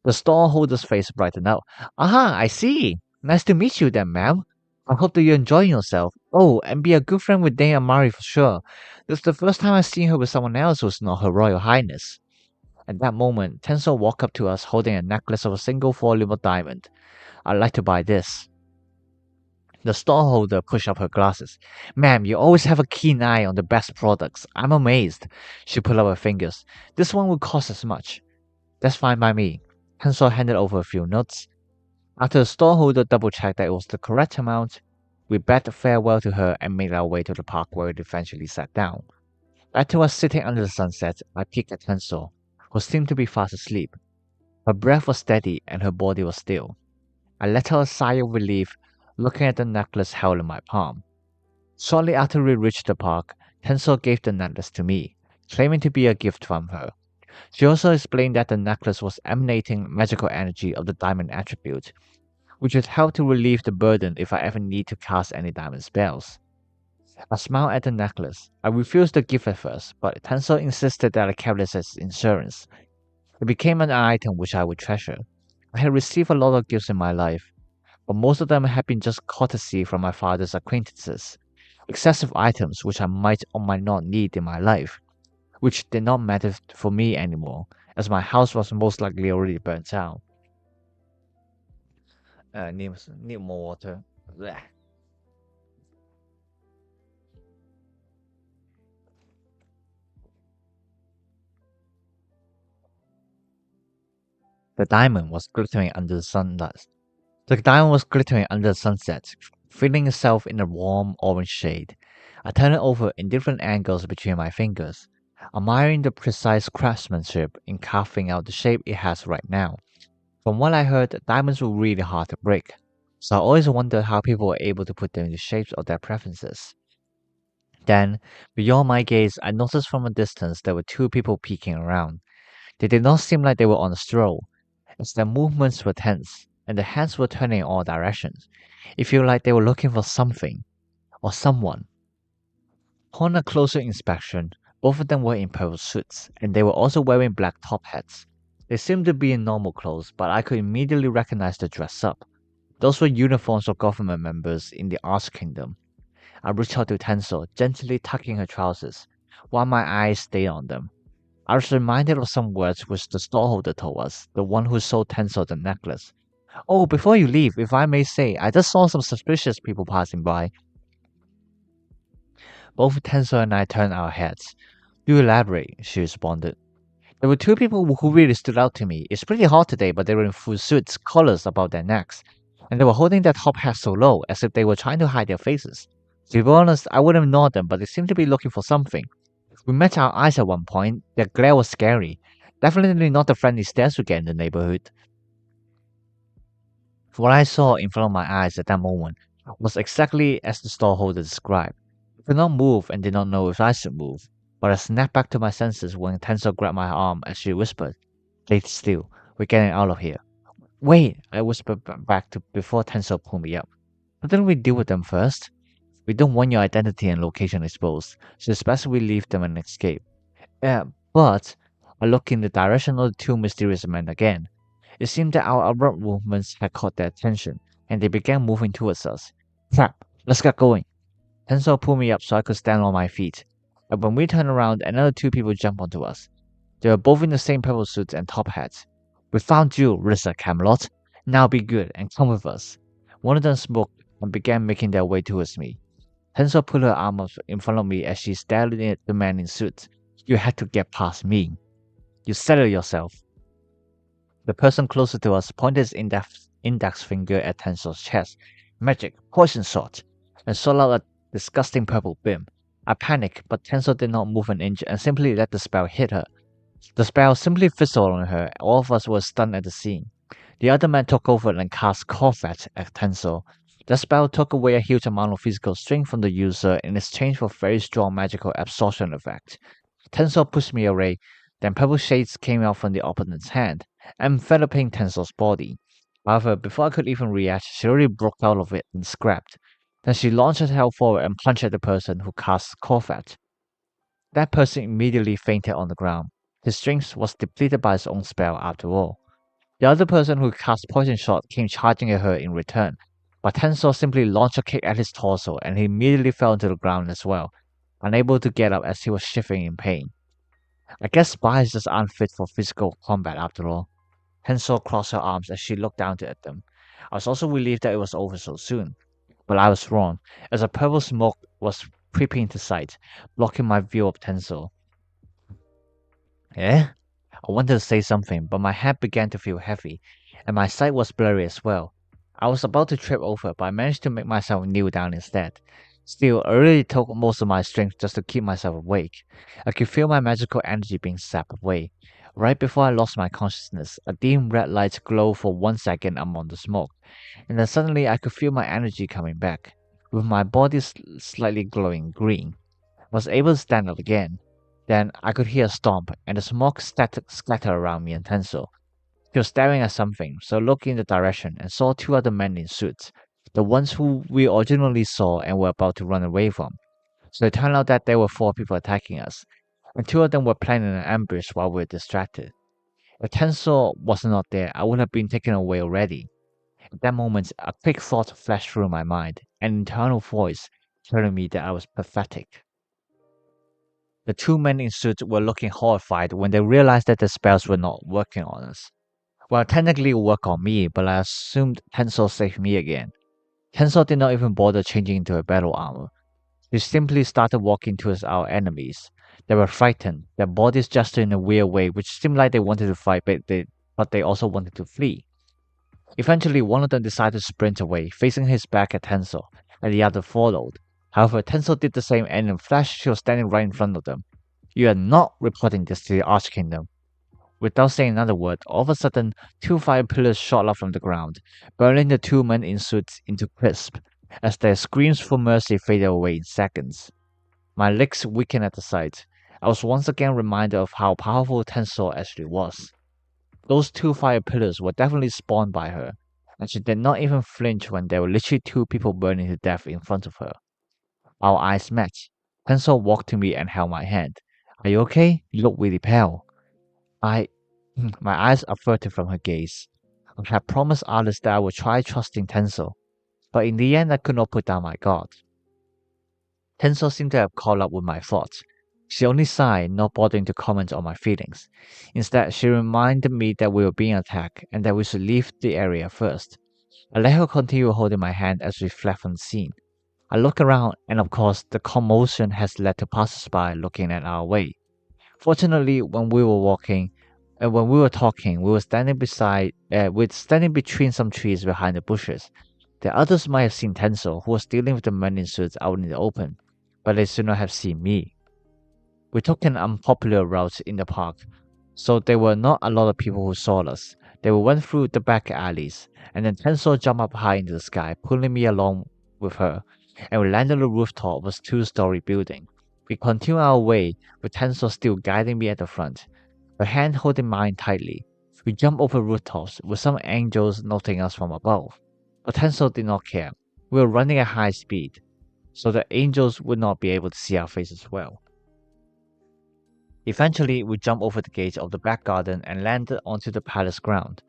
The stallholder's face brightened up. Aha, I see. Nice to meet you then, ma'am. I hope that you're enjoying yourself. Oh, and be a good friend with Dame Amari for sure. This is the first time I've seen her with someone else who's not Her Royal Highness. At that moment, Tensor walked up to us holding a necklace of a single volume of diamond. "I'd like to buy this." The storeholder pushed up her glasses. "Ma'am, you always have a keen eye on the best products. I'm amazed." She put up her fingers. "This one will cost as much." "That's fine by me." Tensor handed over a few notes. After the storeholder double-checked that it was the correct amount, we bade farewell to her and made our way to the park where we eventually sat down. Back to us sitting under the sunset, I peeked at Tensor, who seemed to be fast asleep. Her breath was steady and her body was still. I let out a sigh of relief, looking at the necklace held in my palm. Shortly after we reached the park, Tensor gave the necklace to me, claiming to be a gift from her. She also explained that the necklace was emanating magical energy of the diamond attribute, which would help to relieve the burden if I ever need to cast any diamond spells. I smiled at the necklace. I refused the gift at first, but Tensor insisted that I carry it as insurance. It became an item which I would treasure. I had received a lot of gifts in my life, but most of them had been just courtesy from my father's acquaintances, excessive items which I might or might not need in my life, which did not matter for me anymore, as my house was most likely already burnt out. Need more water. Blech. The diamond was glittering under the sunlight. The diamond was glittering under the sunset, feeling itself in a warm orange shade. I turned it over in different angles between my fingers, admiring the precise craftsmanship in carving out the shape it has right now. From what I heard, diamonds were really hard to break, so I always wondered how people were able to put them in the shapes of their preferences. Then, beyond my gaze, I noticed from a distance there were two people peeking around. They did not seem like they were on a stroll, as their movements were tense and their hands were turning in all directions. It felt like they were looking for something or someone. Upon a closer inspection, both of them were in purple suits, and they were also wearing black top hats. They seemed to be in normal clothes, but I could immediately recognize the dress up. Those were uniforms of government members in the Arch Kingdom. I reached out to Tensor, gently tucking her trousers, while my eyes stayed on them. I was reminded of some words which the storeholder told us, the one who sold Tensor the necklace. "Oh, before you leave, if I may say, I just saw some suspicious people passing by." Both Tensor and I turned our heads. "Do elaborate," she responded. "There were two people who really stood out to me. It's pretty hot today, but they were in full suits, collars about their necks, and they were holding their top hats so low, as if they were trying to hide their faces. To be honest, I wouldn't ignore them, but they seemed to be looking for something. We met our eyes at one point. Their glare was scary. Definitely not the friendly stares we get in the neighborhood." What I saw in front of my eyes at that moment was exactly as the storeholder described. I could not move and did not know if I should move, but I snapped back to my senses when Tensor grabbed my arm as she whispered, "Stay still. We're getting out of here." "Wait," I whispered back to before Tensor pulled me up. "Couldn't we deal with them first? We don't want your identity and location exposed, so it's best we leave them and escape." But I looked in the direction of the two mysterious men again. It seemed that our abrupt movements had caught their attention, and they began moving towards us. "Crap, let's get going." Tensor pulled me up so I could stand on my feet. And when we turned around, another two people jumped onto us. They were both in the same purple suits and top hats. "We found you, Rissa Camelot. Now be good and come with us." One of them spoke and began making their way towards me. Tensor put her arm up in front of me as she stared at the man in suits. "You had to get past me. You said it yourself." The person closer to us pointed his index finger at Tensor's chest. "Magic, poison shot," and shot out a disgusting purple beam. I panicked, but Tensor did not move an inch and simply let the spell hit her. The spell simply fizzled on her. All of us were stunned at the scene. The other man took over and cast Corvet at Tensor. The spell took away a huge amount of physical strength from the user in exchange for very strong magical absorption effect. Tensor pushed me away, then purple shades came out from the opponent's hand, enveloping Tensor's body. However, before I could even react, she already broke out of it and scrapped. Then she launched herself forward and punched at the person who cast Corvet. That person immediately fainted on the ground. His strength was depleted by his own spell after all. The other person who cast Poison Shot came charging at her in return, but Tensor simply launched a kick at his torso and he immediately fell to the ground as well, unable to get up as he was shivering in pain. I guess spies just aren't fit for physical combat after all. Hansel crossed her arms as she looked down at them. I was also relieved that it was over so soon. But I was wrong, as a purple smoke was creeping into sight, blocking my view of Tencel. Eh? I wanted to say something, but my head began to feel heavy, and my sight was blurry as well. I was about to trip over, but I managed to make myself kneel down instead. Still, it really took most of my strength just to keep myself awake. I could feel my magical energy being sapped away. Right before I lost my consciousness, a dim red light glowed for 1 second among the smoke, and then suddenly I could feel my energy coming back, with my body slightly glowing green. I was able to stand up again. Then I could hear a stomp, and the smoke scatter around me and Tencel. He was staring at something, so I looked in the direction and saw two other men in suits, the ones who we originally saw and were about to run away from. So it turned out that there were 4 people attacking us, and 2 of them were planning an ambush while we were distracted. If Tensor was not there, I would have been taken away already. At that moment, a quick thought flashed through my mind, an internal voice telling me that I was pathetic. The 2 men in suits were looking horrified when they realized that the spells were not working on us. Well, technically it worked on me, but I assumed Tensor saved me again. Tensor did not even bother changing into her battle armor. She simply started walking towards our enemies. They were frightened, their bodies gestured in a weird way which seemed like they wanted to fight but they also wanted to flee. Eventually one of them decided to sprint away, facing his back at Tensor, and the other followed. However, Tensor did the same and in a flash she was standing right in front of them. You are not reporting this to the Arch Kingdom. Without saying another word, all of a sudden, 2 fire pillars shot up from the ground, burning the 2 men in suits into crisp, as their screams for mercy faded away in seconds. My legs weakened at the sight. I was once again reminded of how powerful Tensor actually was. Those 2 fire pillars were definitely spawned by her, and she did not even flinch when there were literally 2 people burning to death in front of her. Our eyes met. Tensor walked to me and held my hand. Are you okay? You look really pale. I My eyes averted from her gaze. I had promised Alice that I would try trusting Tensor, but in the end I could not put down my guard. Tensor seemed to have caught up with my thoughts. She only sighed, not bothering to comment on my feelings. Instead, she reminded me that we were being attacked and that we should leave the area first. I let her continue holding my hand as we fled from the scene. I looked around, and of course, the commotion has led to passers-by looking at our way. Fortunately, when we were talking, we're standing between some trees behind the bushes. The others might have seen Tensor, who was dealing with the men in suits out in the open, but they should not have seen me. We took an unpopular route in the park, so there were not a lot of people who saw us. They went through the back alleys, and then Tensor jumped up high into the sky, pulling me along with her, and we landed on the rooftop of a 2-story building. We continued our way, with Tensor still guiding me at the front, her hand holding mine tightly. We jumped over rooftops, with some angels noting us from above. But Tensor did not care. We were running at high speed, so the angels would not be able to see our faces well. Eventually, we jumped over the gate of the back garden and landed onto the palace ground.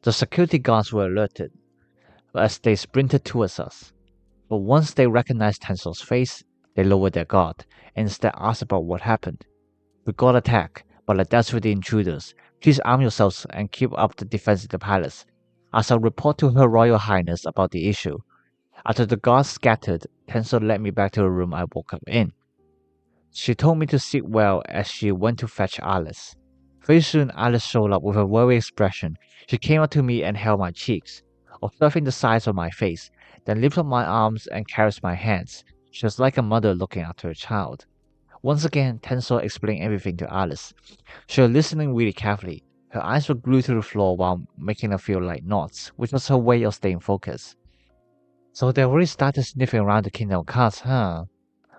The security guards were alerted as they sprinted towards us. But once they recognized Tensor's face, they lowered their guard and instead asked about what happened. We got attacked, but I dealt with the intruders. Please arm yourselves and keep up the defense of the palace. I shall report to Her Royal Highness about the issue. After the guards scattered, Tensor led me back to the room I woke up in. She told me to sit well as she went to fetch Alice. Very soon Alice showed up with a worried expression. She came up to me and held my cheeks, observing the size of my face, then lifted up my arms and caressed my hands. She was like a mother looking after a child. Once again, Tensor explained everything to Alice. She was listening really carefully. Her eyes were glued to the floor while making her feel like knots, which was her way of staying focused. So they already started sniffing around the Kingdom of Cards, huh?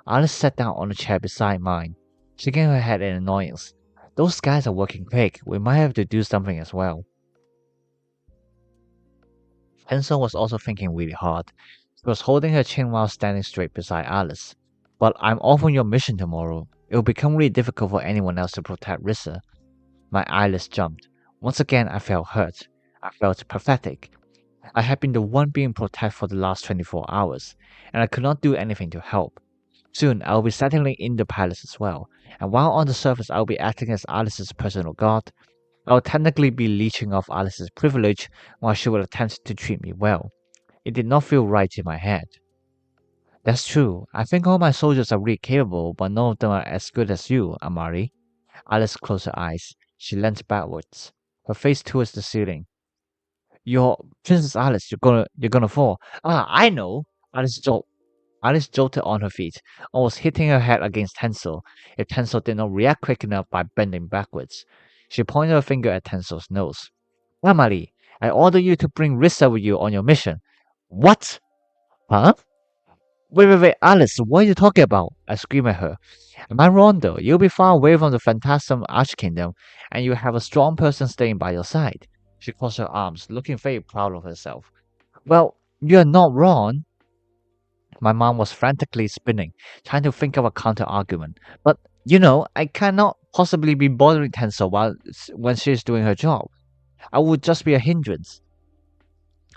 Alice sat down on a chair beside mine, shaking her head in annoyance. Those guys are working quick. We might have to do something as well. Tensor was also thinking really hard. She was holding her chin while standing straight beside Alice. But I'm off on your mission tomorrow. It will become really difficult for anyone else to protect Rissa. My eyelids jumped. Once again, I felt hurt. I felt pathetic. I had been the one being protected for the last 24 hours, and I could not do anything to help. Soon, I'll be settling in the palace as well. And while on the surface I'll be acting as Alice's personal guard, I'll technically be leeching off Alice's privilege while she will attempt to treat me well. It did not feel right in my head. That's true. I think all my soldiers are really capable, but none of them are as good as you, Amari. Alice closed her eyes. She leant backwards, her face towards the ceiling. You're Princess Alice, you're gonna fall. Ah, I know. Alice jolted on her feet, almost hitting her head against Tencel, if Tencel did not react quick enough by bending backwards. She pointed her finger at Tensel's nose. Amari, I order you to bring Rissa with you on your mission. What? Huh? Wait, Alice, what are you talking about? I screamed at her. Am I wrong though? You'll be far away from the Phantasm Archkingdom, and you have a strong person staying by your side. She crossed her arms, looking very proud of herself. Well, you're not wrong. My mom was frantically spinning, trying to think of a counter argument. But, I cannot possibly be bothering Tensor when she's doing her job. I would just be a hindrance.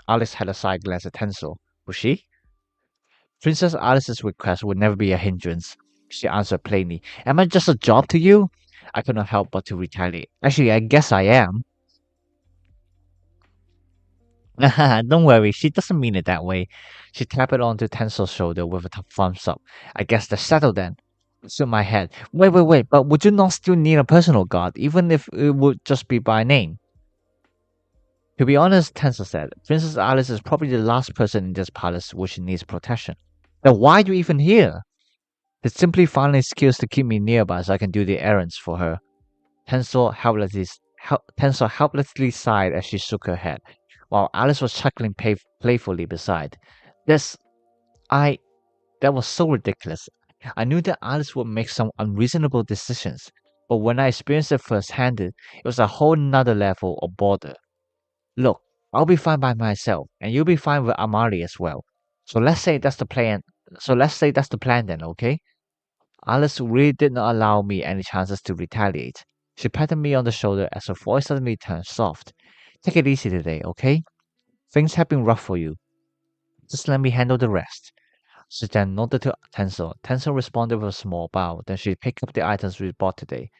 Alice had a side glance at Tensor. Was she? Princess Alice's request would never be a hindrance, she answered plainly. Am I just a job to you? I could not help but to retaliate. Actually, I guess I am. Don't worry, she doesn't mean it that way. She tapped it onto Tensor's shoulder with a thumbs up. I guess that's settled then. Shook my head. Wait, but would you not still need a personal guard, even if it would just be by name? To be honest, Tensor said, Princess Alice is probably the last person in this palace which needs protection. Then why are you even here? It's simply finding skills to keep me nearby so I can do the errands for her. Tensor helplessly sighed as she shook her head, while Alice was chuckling playfully beside. This, I, that was so ridiculous. I knew that Alice would make some unreasonable decisions, but when I experienced it firsthand, it was a whole nother level of bother. Look, I'll be fine by myself, and you'll be fine with Amari as well. So let's say that's the plan. So let's say that's the plan then, okay? Alice really did not allow me any chances to retaliate. She patted me on the shoulder as her voice suddenly turned soft. Take it easy today, okay? Things have been rough for you. Just let me handle the rest. She then nodded to Tensor. Tensor responded with a small bow. Then she picked up the items we bought today.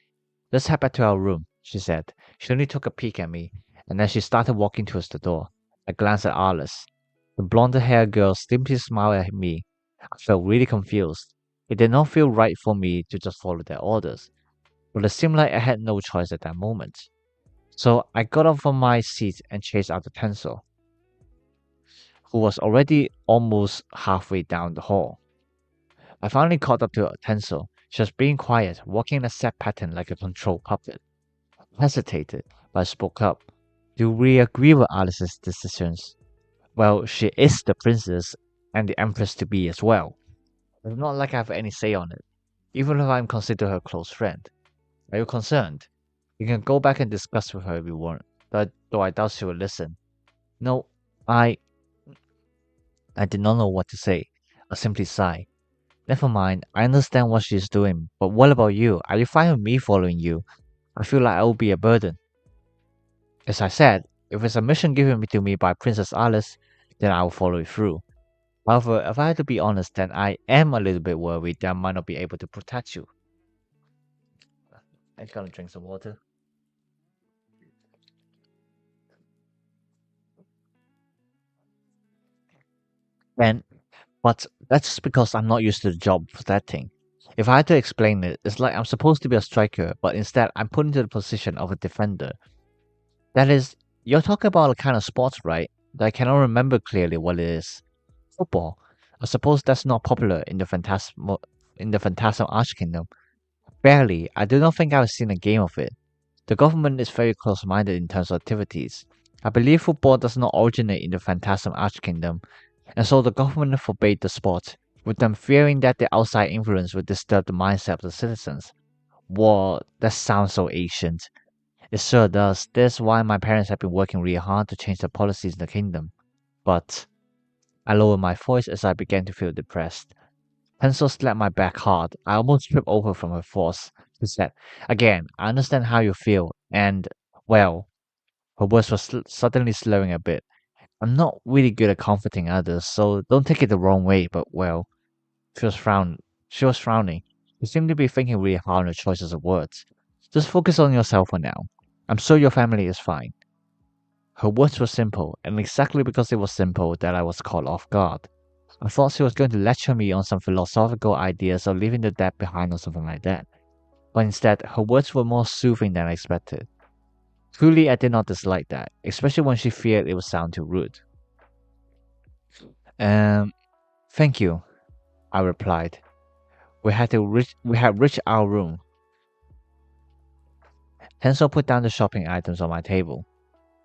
Let's head back to our room, she said. She only took a peek at me, and then she started walking towards the door. I glanced at Alice. The blonde-haired girl simply smiled at me. I felt really confused. It did not feel right for me to just follow their orders, but it seemed like I had no choice at that moment. So I got up from my seat and chased after Tensor, who was already almost halfway down the hall. I finally caught up to Tensor. She was being quiet, walking in a set pattern like a control puppet. I hesitated, but I spoke up. Do we agree with Alice's decisions? Well, she is the princess and the empress to be as well. It's not like I have any say on it, even if I'm considered her close friend. Are you concerned? You can go back and discuss with her if you want, though I doubt she will listen. No, I did not know what to say. I simply sighed. Never mind, I understand what she's doing, but what about you? Are you fine with me following you? I feel like I will be a burden. As I said, if it's a mission given to me by Princess Alice, then I will follow it through. However, if I have to be honest, then I am a little bit worried that I might not be able to protect you. I'm gonna drink some water. And but that's just because I'm not used to the job of protecting. If I had to explain it, it's like I'm supposed to be a striker, but instead I'm put into the position of a defender. That is, you're talking about a kind of sports, right? That I cannot remember clearly what it is. Football. I suppose that's not popular in the Phantasm Archkingdom. Barely. I do not think I've seen a game of it. The government is very close-minded in terms of activities. I believe football does not originate in the Phantasm Archkingdom, and so the government forbade the sport, with them fearing that the outside influence would disturb the mindset of the citizens. Whoa, that sounds so ancient. It sure does. That's why my parents have been working really hard to change the policies in the kingdom. But I lowered my voice as I began to feel depressed. Pencil slapped my back hard. I almost tripped over from her force. She said, Again, I understand how you feel, and, well, her words were suddenly slurring a bit. I'm not really good at comforting others, so don't take it the wrong way, but, well, she was frowned. She was frowning. You seem to be thinking really hard on the choices of words. Just focus on yourself for now. I'm sure your family is fine. Her words were simple, and exactly because it was simple that I was caught off guard. I thought she was going to lecture me on some philosophical ideas of leaving the dead behind or something like that. But instead, her words were more soothing than I expected. Truly, I did not dislike that, especially when she feared it would sound too rude. Um, thank you, I replied. We had reached our room. Hansel put down the shopping items on my table.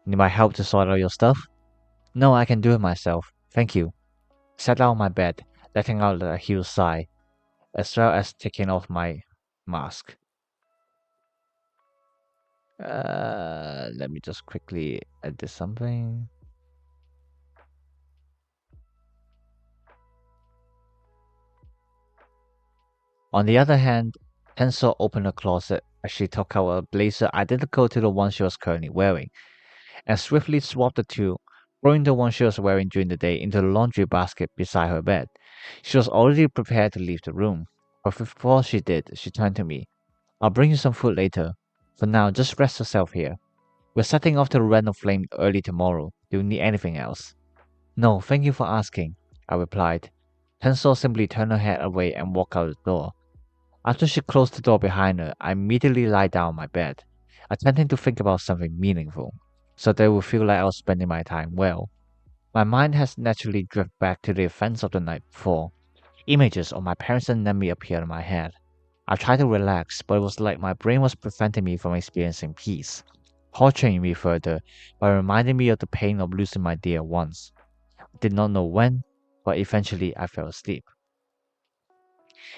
Need my help to sort out your stuff? No, I can do it myself. Thank you. Sat down on my bed, letting out a huge sigh, as well as taking off my mask. Let me just quickly edit something. On the other hand, Hansel opened a closet as she took out a blazer identical to the one she was currently wearing, and swiftly swapped the two, throwing the one she was wearing during the day into the laundry basket beside her bed. She was already prepared to leave the room, but before she did, she turned to me. I'll bring you some food later. For now, just rest yourself here. We're setting off to the Random Flame early tomorrow. Do you need anything else? No, thank you for asking, I replied. Hansel simply turned her head away and walked out the door. After she closed the door behind her, I immediately lied down on my bed, attempting to think about something meaningful, so that it would feel like I was spending my time well. My mind has naturally drifted back to the events of the night before. Images of my parents and Nemi appeared in my head. I tried to relax, but it was like my brain was preventing me from experiencing peace, torturing me further by reminding me of the pain of losing my dear ones. I did not know when, but eventually I fell asleep.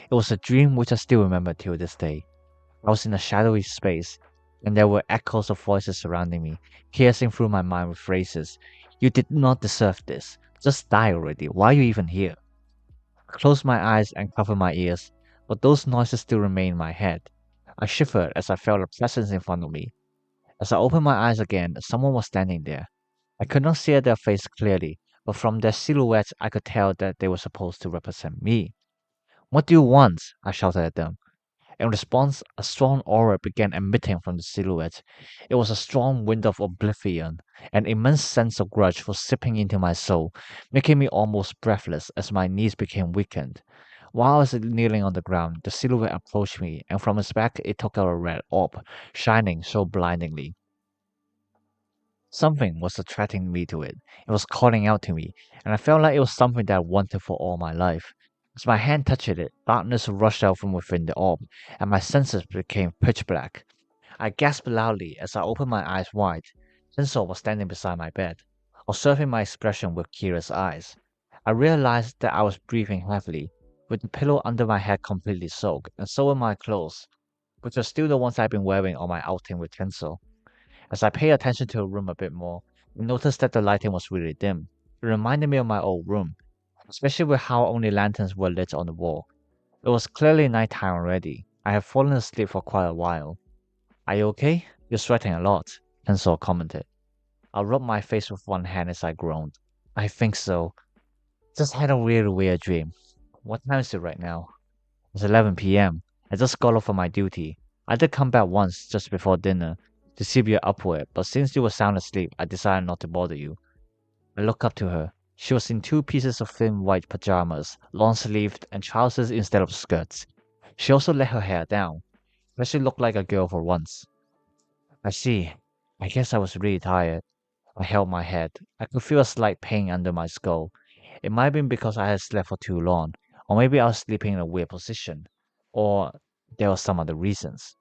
It was a dream which I still remember till this day. I was in a shadowy space, and there were echoes of voices surrounding me, piercing through my mind with phrases. You did not deserve this. Just die already. Why are you even here? I closed my eyes and covered my ears, but those noises still remained in my head. I shivered as I felt a presence in front of me. As I opened my eyes again, someone was standing there. I could not see their face clearly, but from their silhouettes I could tell that they were supposed to represent me. What do you want? I shouted at them. In response, a strong aura began emitting from the silhouette. It was a strong wind of oblivion. An immense sense of grudge was seeping into my soul, making me almost breathless as my knees became weakened. While I was kneeling on the ground, the silhouette approached me, and from its back it took out a red orb, shining so blindingly. Something was attracting me to it. It was calling out to me, and I felt like it was something that I wanted for all my life. As my hand touched it, darkness rushed out from within the orb, and my senses became pitch black. I gasped loudly as I opened my eyes wide. Sensor was standing beside my bed, observing my expression with curious eyes. I realized that I was breathing heavily, with the pillow under my head completely soaked, and so were my clothes, which were still the ones I'd been wearing on my outing with Tensor. As I paid attention to the room a bit more, I noticed that the lighting was really dim. It reminded me of my old room, especially with how only lanterns were lit on the wall. It was clearly nighttime already. I had fallen asleep for quite a while. Are you okay? You're sweating a lot, Tensor commented. I rubbed my face with one hand as I groaned. I think so. Just had a really weird dream. What time is it right now? It's 11 p.m. I just got off from my duty. I did come back once just before dinner to see if you're up for it, but since you were sound asleep, I decided not to bother you. I looked up to her. She was in two pieces of thin white pajamas, long sleeved, and trousers instead of skirts. She also let her hair down, but she looked like a girl for once. I see. I guess I was really tired. I held my head. I could feel a slight pain under my skull. It might have been because I had slept for too long, or maybe I was sleeping in a weird position, or there were some other reasons.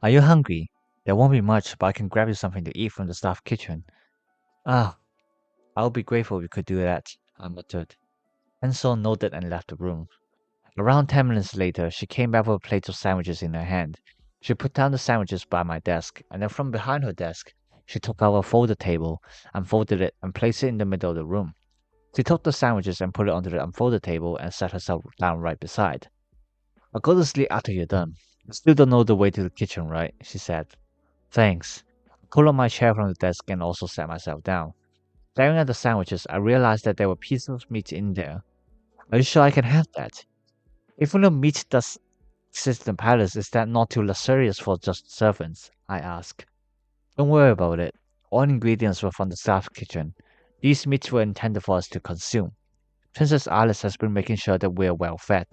Are you hungry? There won't be much, but I can grab you something to eat from the staff kitchen. Ah, I would be grateful if you could do that, I muttered. Hansel nodded and left the room. Around 10 minutes later, she came back with a plate of sandwiches in her hand. She put down the sandwiches by my desk, and then from behind her desk, she took out a folded table, unfolded it, and placed it in the middle of the room. She took the sandwiches and put it onto the unfolded table and sat herself down right beside. I'll go to sleep after you're done. You still don't know the way to the kitchen, right? She said. Thanks. I pulled up my chair from the desk and also sat myself down. Staring at the sandwiches, I realized that there were pieces of meat in there. Are you sure I can have that? Even the meat does exist in the palace, is that not too luxurious for just servants? I asked. Don't worry about it. All ingredients were from the staff kitchen. These meats were intended for us to consume. Princess Alice has been making sure that we're well fed.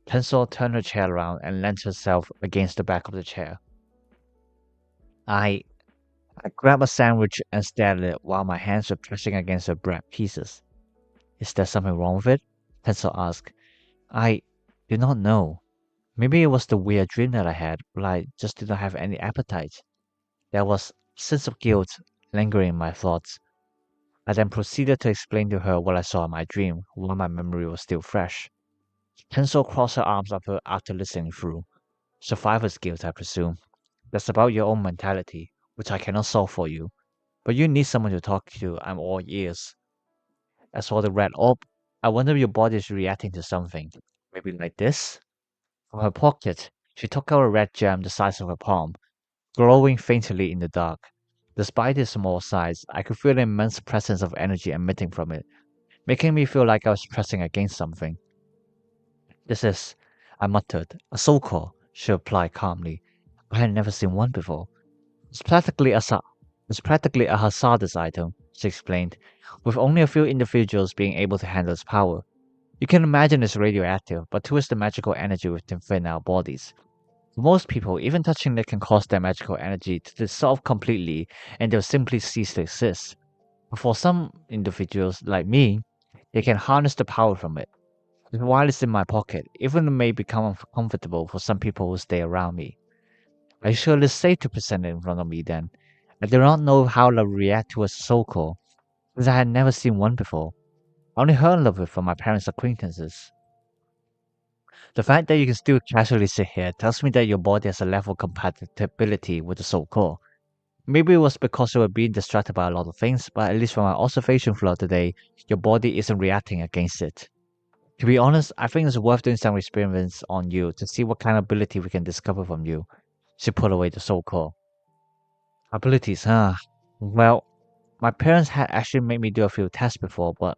Tensor turned her chair around and leant herself against the back of the chair. I, I grabbed a sandwich and stared at it while my hands were pressing against the bread pieces. Is there something wrong with it? Tensor asked. I do not know. Maybe it was the weird dream that I had, but I just did not have any appetite. There was a sense of guilt lingering in my thoughts. I then proceeded to explain to her what I saw in my dream while my memory was still fresh. Tensor crossed her arms after listening through. Survivor's guilt, I presume. That's about your own mentality, which I cannot solve for you. But you need someone to talk to. I'm all ears. As for the red orb, I wonder if your body is reacting to something. Maybe like this? From her pocket, she took out a red gem the size of her palm, glowing faintly in the dark. Despite its small size, I could feel the immense presence of energy emitting from it, making me feel like I was pressing against something. This is, I muttered, a soul core, she replied calmly. I had never seen one before. It's practically a sa- it's practically a hazardous item, she explained, with only a few individuals being able to handle its power. You can imagine it's radioactive, but twists the magical energy within our bodies. For most people, even touching it can cause their magical energy to dissolve completely and they'll simply cease to exist. But for some individuals, like me, they can harness the power from it. While it's in my pocket, even it may become uncomfortable for some people who stay around me. I sure it's safe to present it in front of me then. I do not know how to react to a soul call, since I had never seen one before. I only heard of it from my parents' acquaintances. The fact that you can still casually sit here tells me that your body has a level of compatibility with the soul core. Maybe it was because you were being distracted by a lot of things, but at least from my observation throughout the day, your body isn't reacting against it. To be honest, I think it's worth doing some experiments on you to see what kind of ability we can discover from you. She put away the soul core. Abilities, huh? Well, my parents had actually made me do a few tests before, but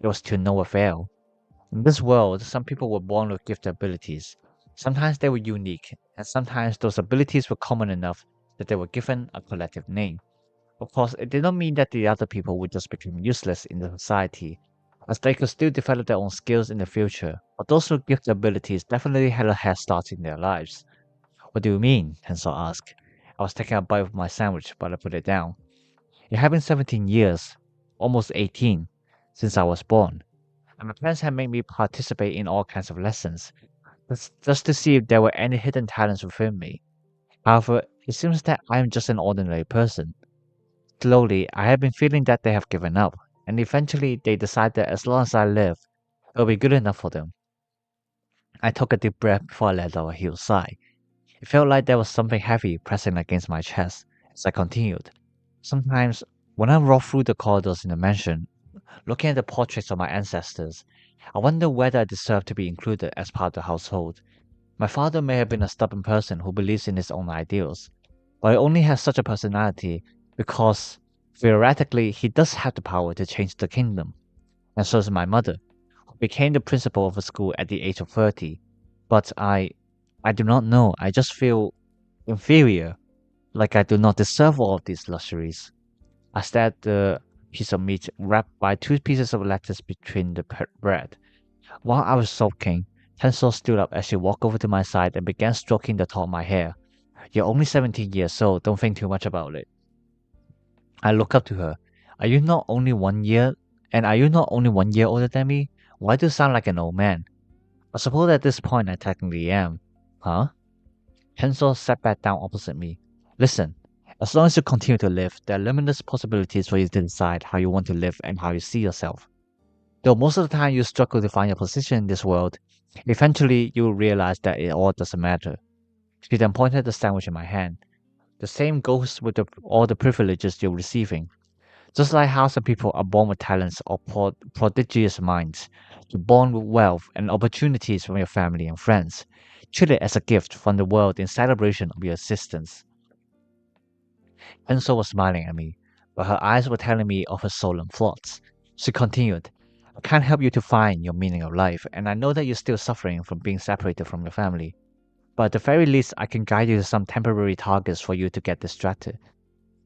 it was to no avail. In this world, some people were born with gifted abilities. Sometimes they were unique, and sometimes those abilities were common enough that they were given a collective name. Of course, it did not mean that the other people would just become useless in the society, as they could still develop their own skills in the future, but those with gifted abilities definitely had a head start in their lives. What do you mean? Tensor asked. I was taking a bite of my sandwich, but I put it down. It had been 17 years, almost 18, since I was born, and my parents had made me participate in all kinds of lessons, just to see if there were any hidden talents within me. However, it seems that I am just an ordinary person. Slowly, I have been feeling that they have given up, and eventually they decide that as long as I live, it'll be good enough for them. I took a deep breath before I let out a huge sigh. It felt like there was something heavy pressing against my chest as I continued. Sometimes, when I walk through the corridors in the mansion, looking at the portraits of my ancestors, I wonder whether I deserve to be included as part of the household. My father may have been a stubborn person who believes in his own ideals, but he only has such a personality because, theoretically, he does have the power to change the kingdom. And so does my mother, who became the principal of a school at the age of 30. But I do not know. I just feel inferior, like I do not deserve all of these luxuries. I stared at the piece of meat wrapped by two pieces of lettuce between the bread. While I was sulking, Tensor stood up as she walked over to my side and began stroking the top of my hair. You're only 17 years old, don't think too much about it. I looked up to her. Are you not only 1 year? And are you not only 1 year older than me? Why do you sound like an old man? I suppose at this point I technically am. Huh? Tensor sat back down opposite me. Listen, as long as you continue to live, there are limitless possibilities for you to decide how you want to live and how you see yourself. Though most of the time you struggle to find your position in this world, eventually you will realize that it all doesn't matter. She then pointed at the sandwich in my hand. The same goes with all the privileges you're receiving. Just like how some people are born with talents or prodigious minds, you're born with wealth and opportunities from your family and friends. Treat it as a gift from the world in celebration of your existence. Enso was smiling at me, but her eyes were telling me of her solemn thoughts. She continued, I can't help you to find your meaning of life, and I know that you're still suffering from being separated from your family. But at the very least, I can guide you to some temporary targets for you to get distracted.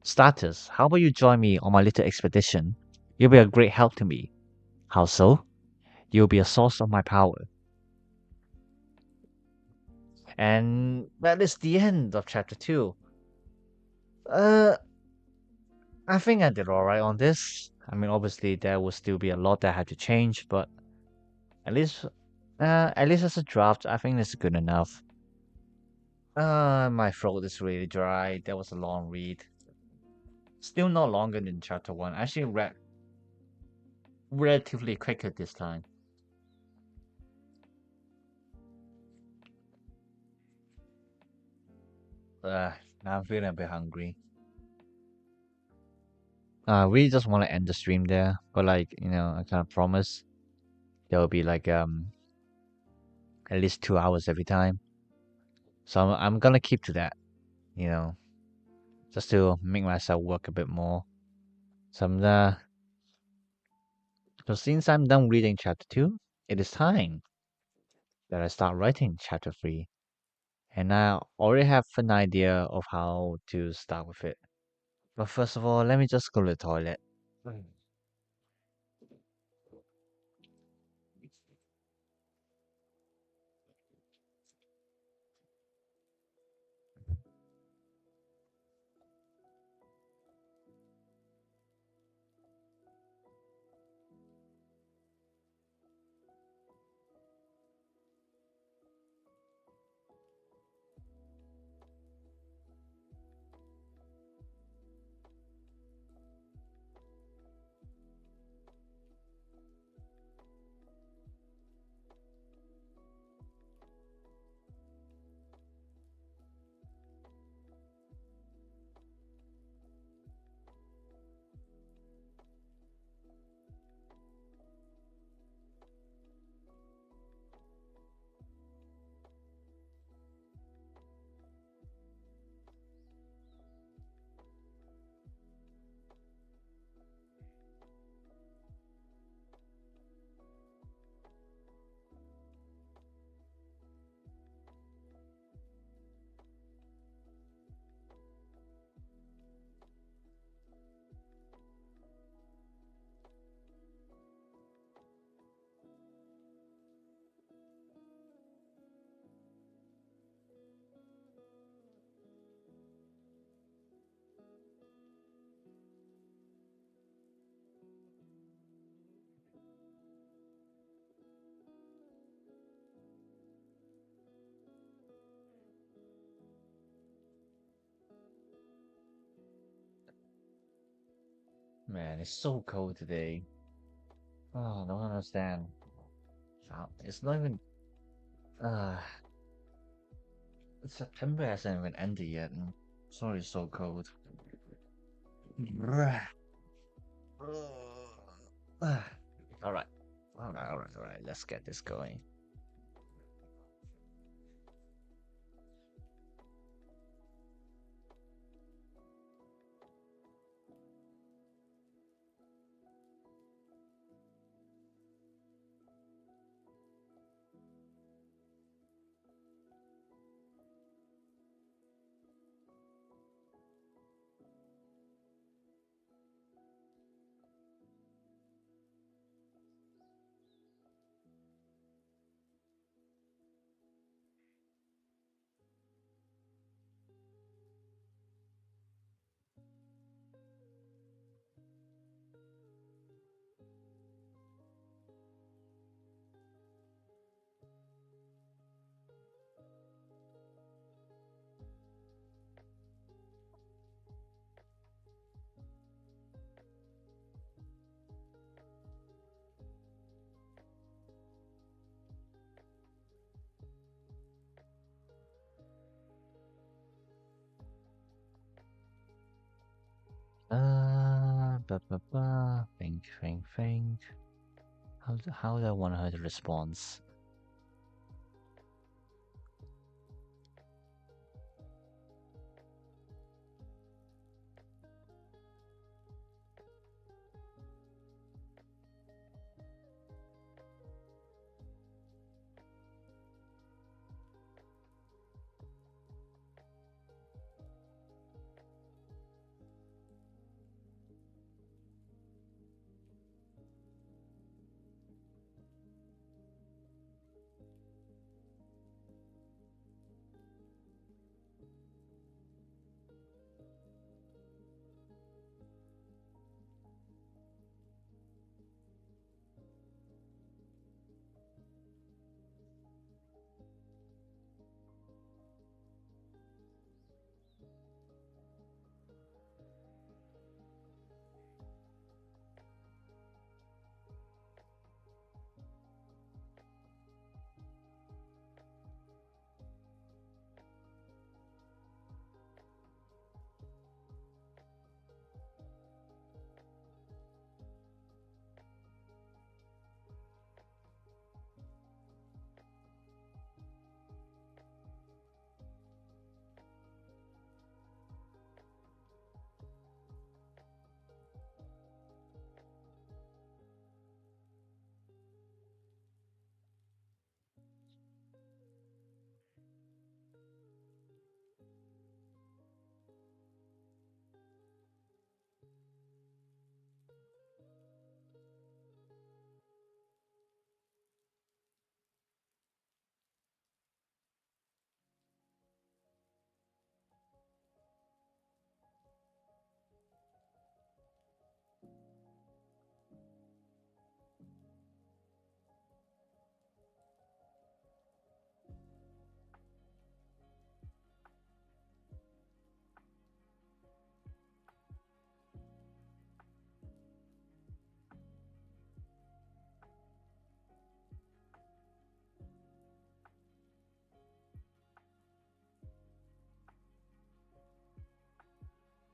Status, how about you join me on my little expedition? You'll be a great help to me. How so? You'll be a source of my power. And that is the end of chapter 2. Uh, I think I did alright on this. I mean, obviously, there will still be a lot that I had to change, but at least, at least as a draft, I think it's good enough. My throat is really dry. That was a long read. Still not longer than chapter 1. I actually read relatively quicker this time. Uh, Now I'm feeling a bit hungry. I really just want to end the stream there, but like, I kind of promise there will be like at least 2 hours every time. So I'm gonna keep to that, you know, just to make myself work a bit more. So so since I'm done reading chapter 2, it is time that I start writing chapter 3. And I already have an idea of how to start with it. But first of all, let me just go to the toilet. Man, it's so cold today. Oh, I don't understand. It's not even. Uh, September hasn't even ended yet. And sorry, it's so cold. All right, all right. Let's get this going. Think, think, think. How do I want her to respond?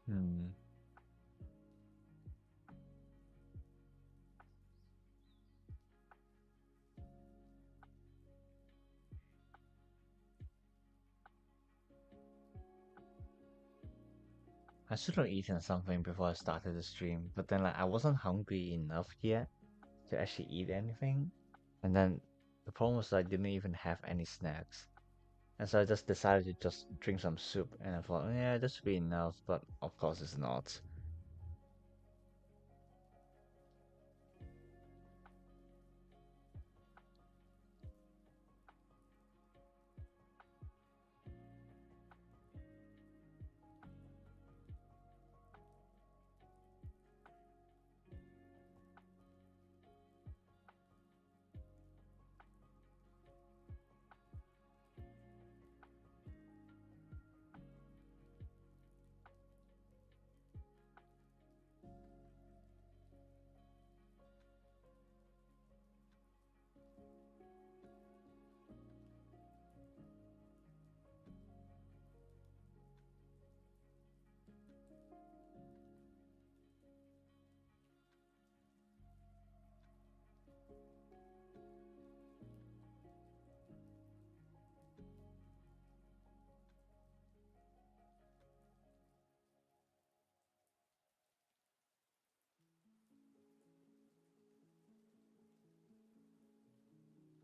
Hmm. I should have eaten something before I started the stream, but then like I wasn't hungry enough yet to actually eat anything. And then the problem was I didn't even have any snacks. And so I just decided to just drink some soup and I thought, yeah, this should be enough, but of course it's not.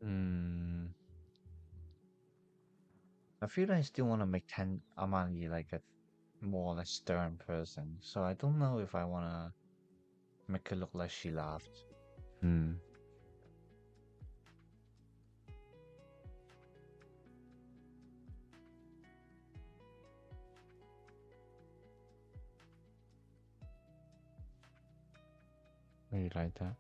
Hmm. I feel like I still want to make Amani like a more like stern person, so I don't know if I want to make her look like she laughed. Hmm. Maybe like that.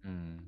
Mm.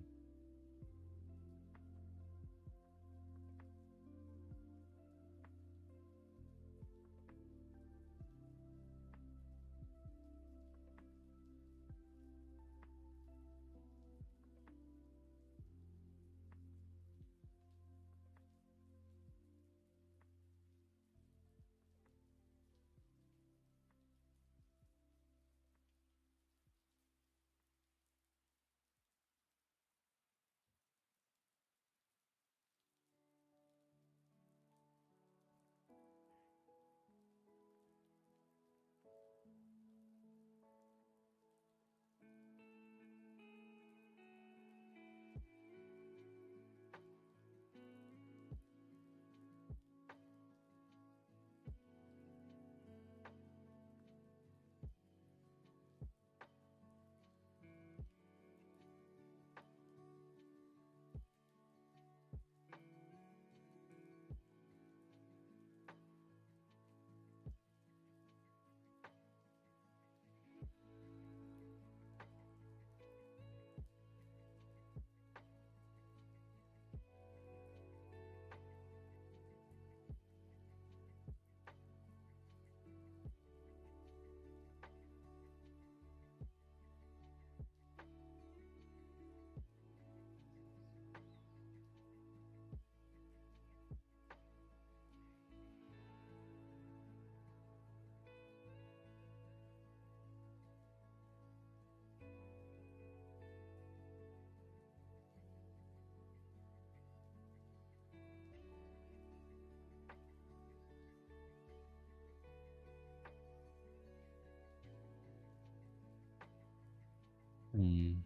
Mm.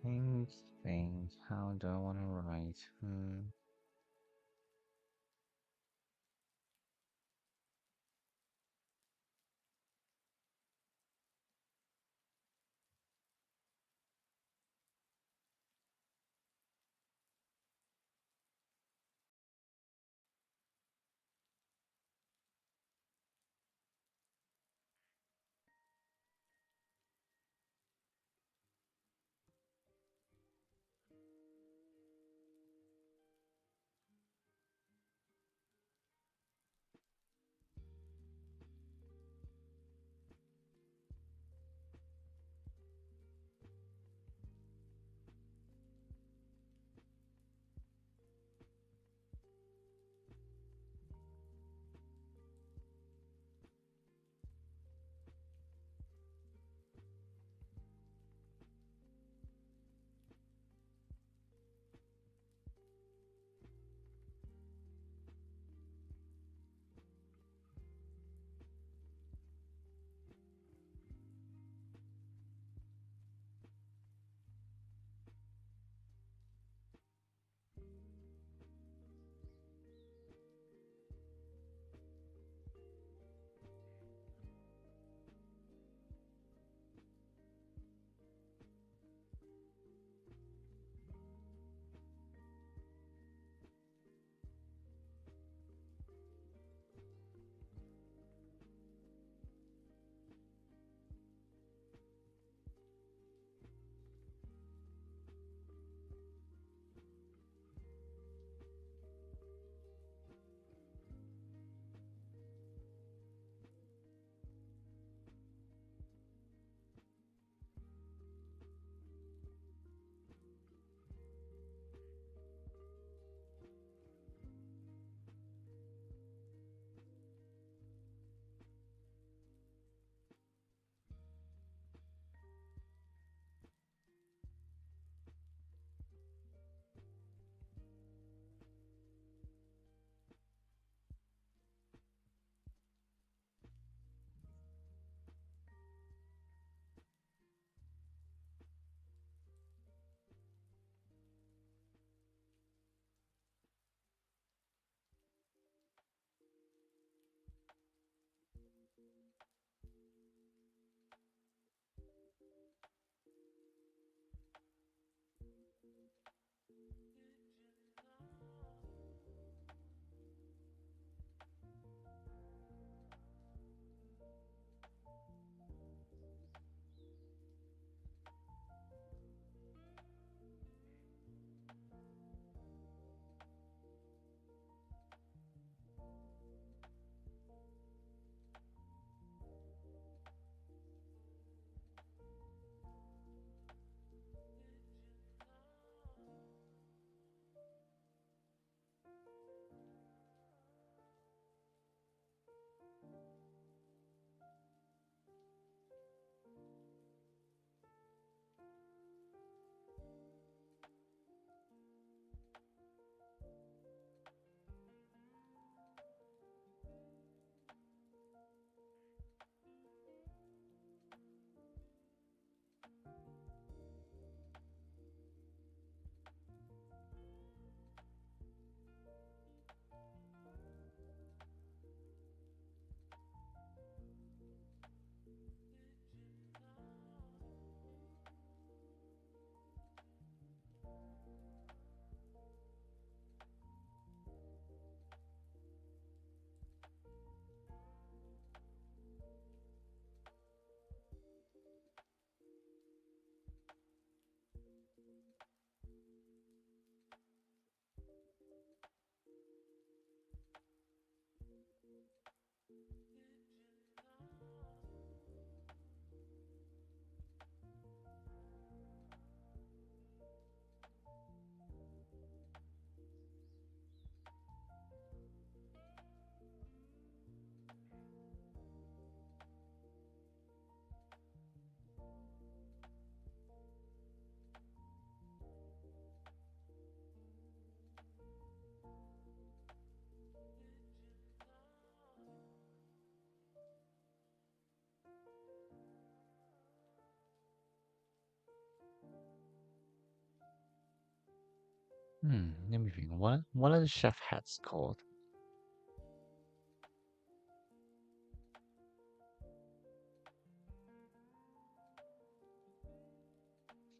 Think, think. How do I want to write? Hmm. Let me think. What are the chef hats called?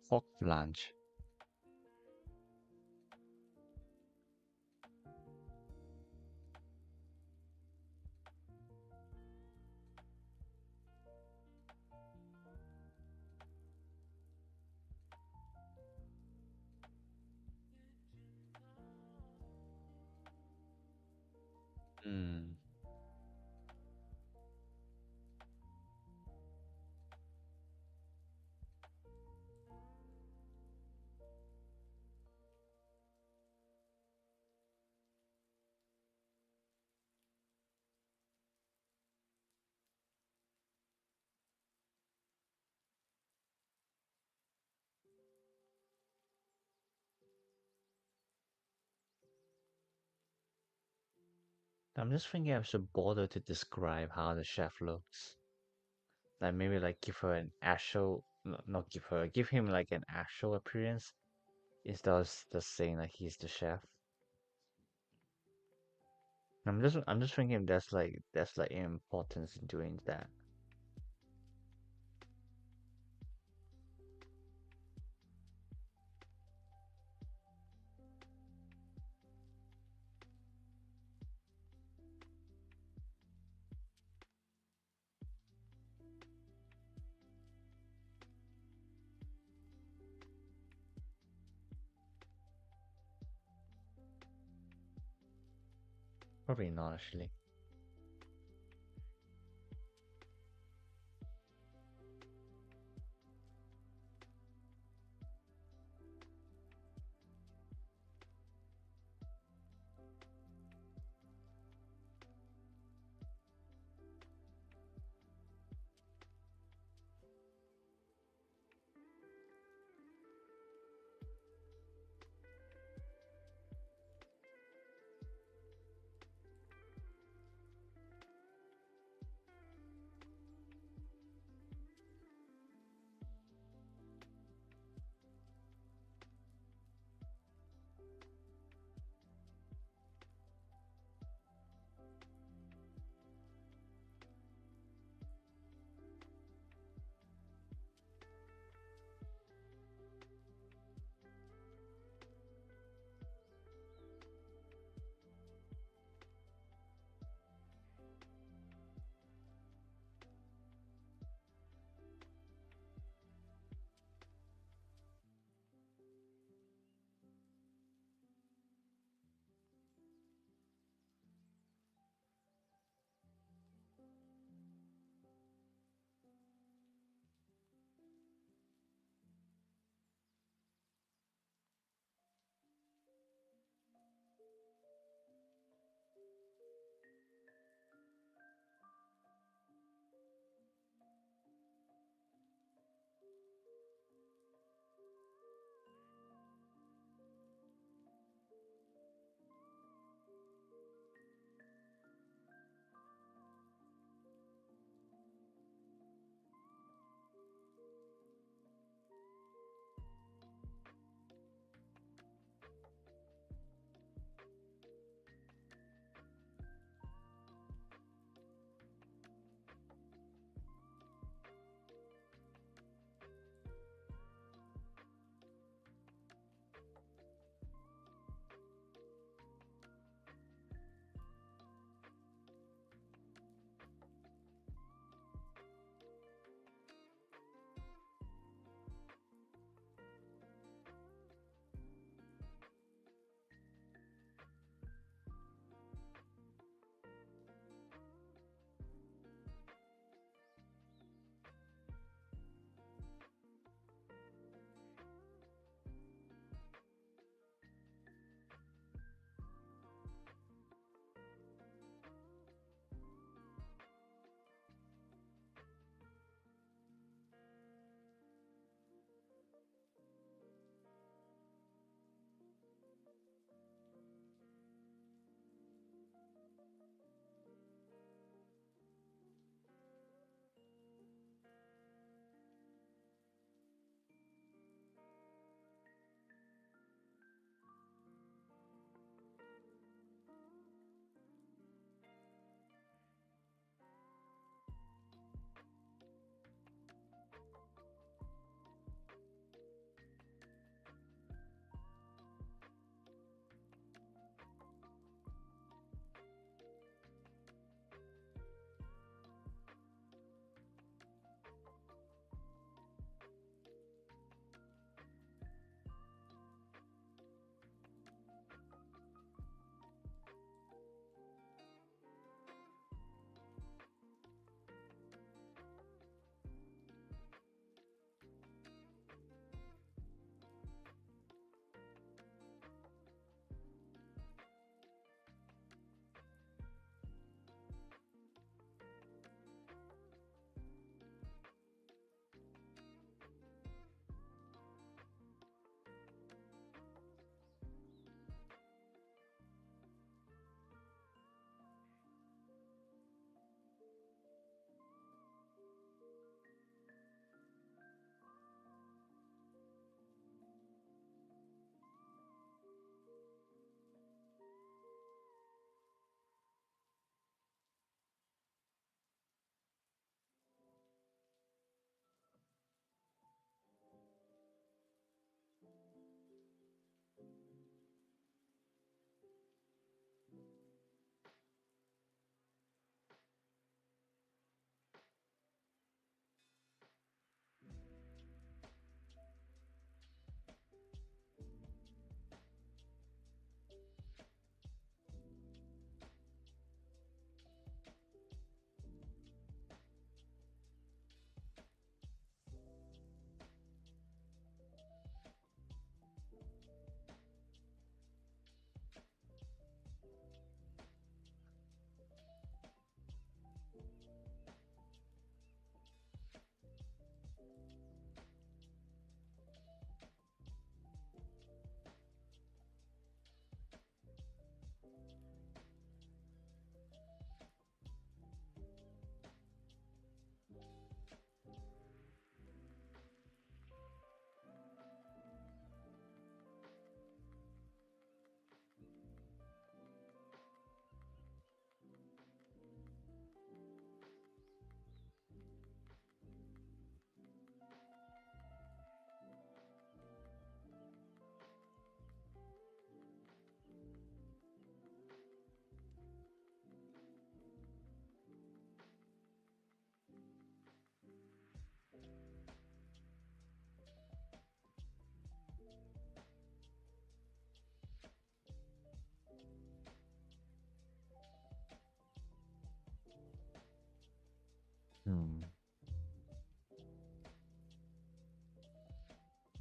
Pork blanche. Hmm. I'm just thinking I should bother to describe how the chef looks. Like maybe like give her an actual, not give her, give him like an actual appearance instead of just saying like he's the chef. I'm just thinking if that's like importance in doing that. Probably not actually.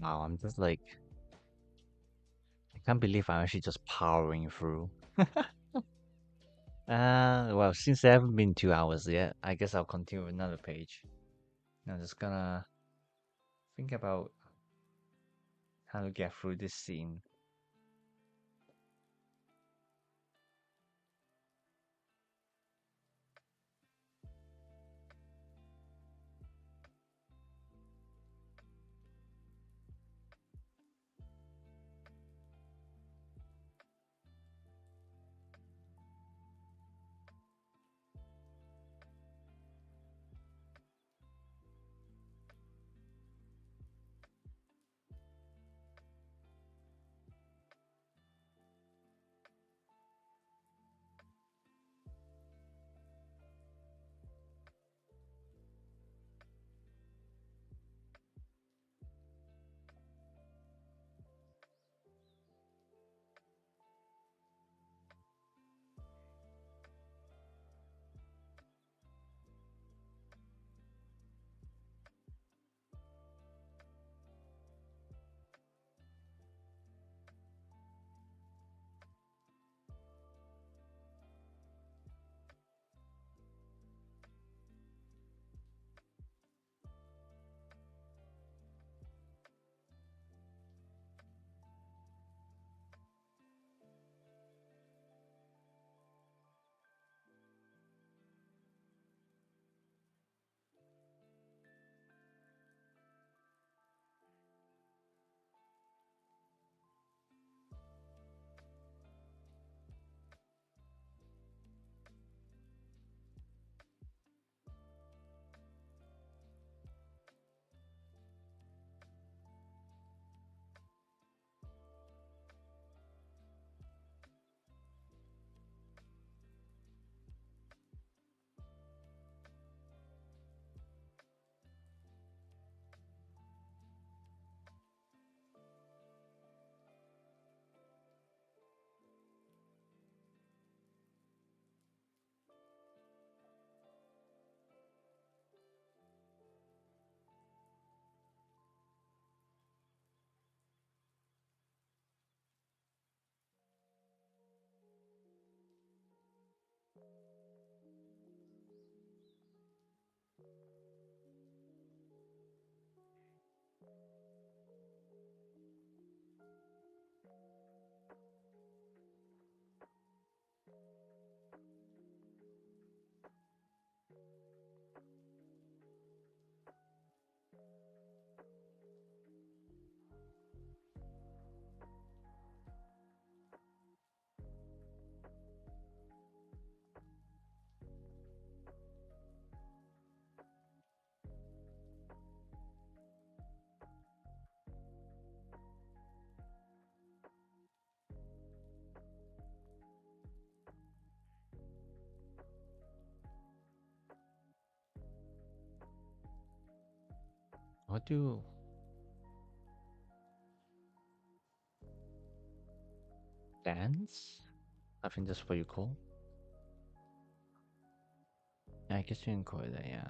Wow, I'm just like, I can't believe I'm actually just powering through. Well, since I haven't been 2 hours yet, I guess I'll continue with another page. I'm just gonna think about how to get through this scene. What do dance? I think that's what you call. Yeah, I guess you can call it that. Yeah.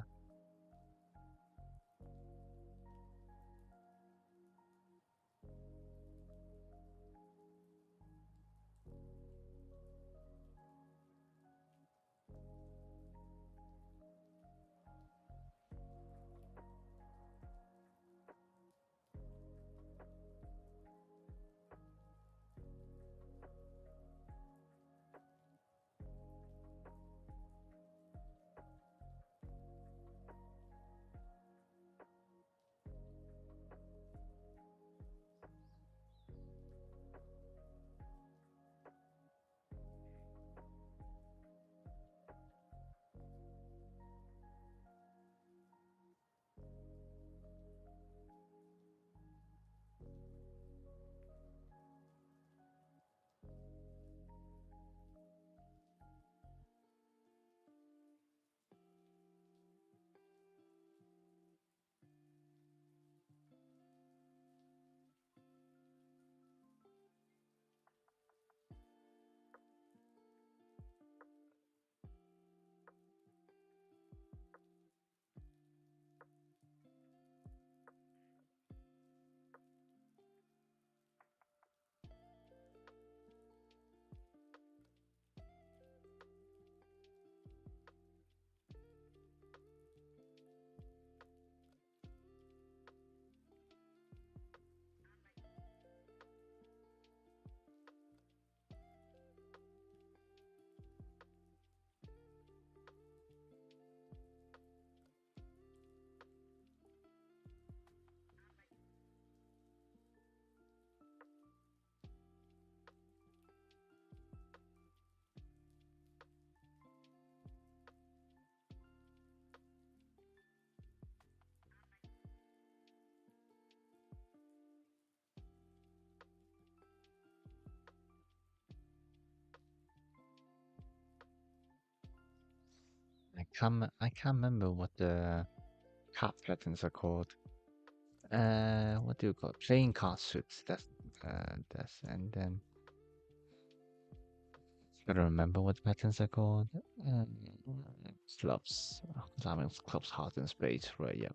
I can't remember what the card patterns are called. What do you call it? Playing card suits. That's and then gotta remember what the patterns are called. Uh, Clubs, diamonds, clubs, heart, and spades. Right? Yeah.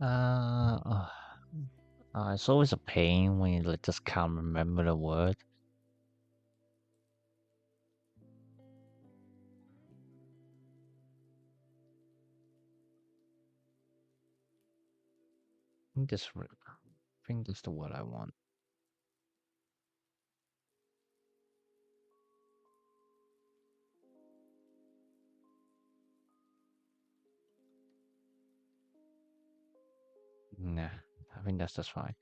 Uh, uh, it's always a pain when you like, just can't remember the word. I think that's the word I want. Nah, I think that's just fine.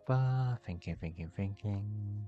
But thinking.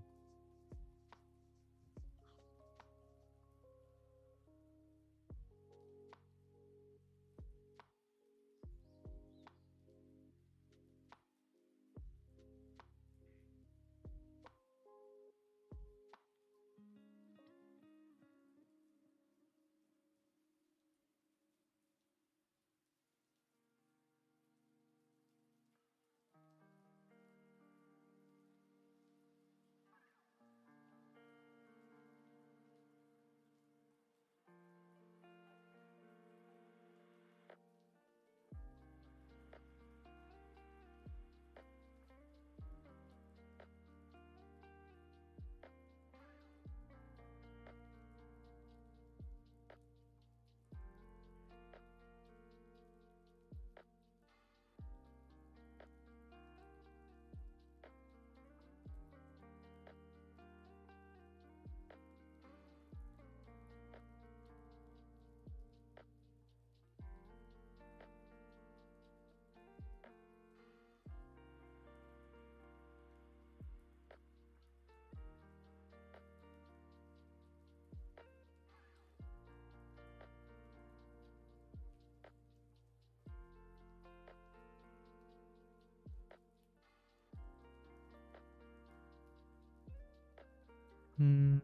Hmm.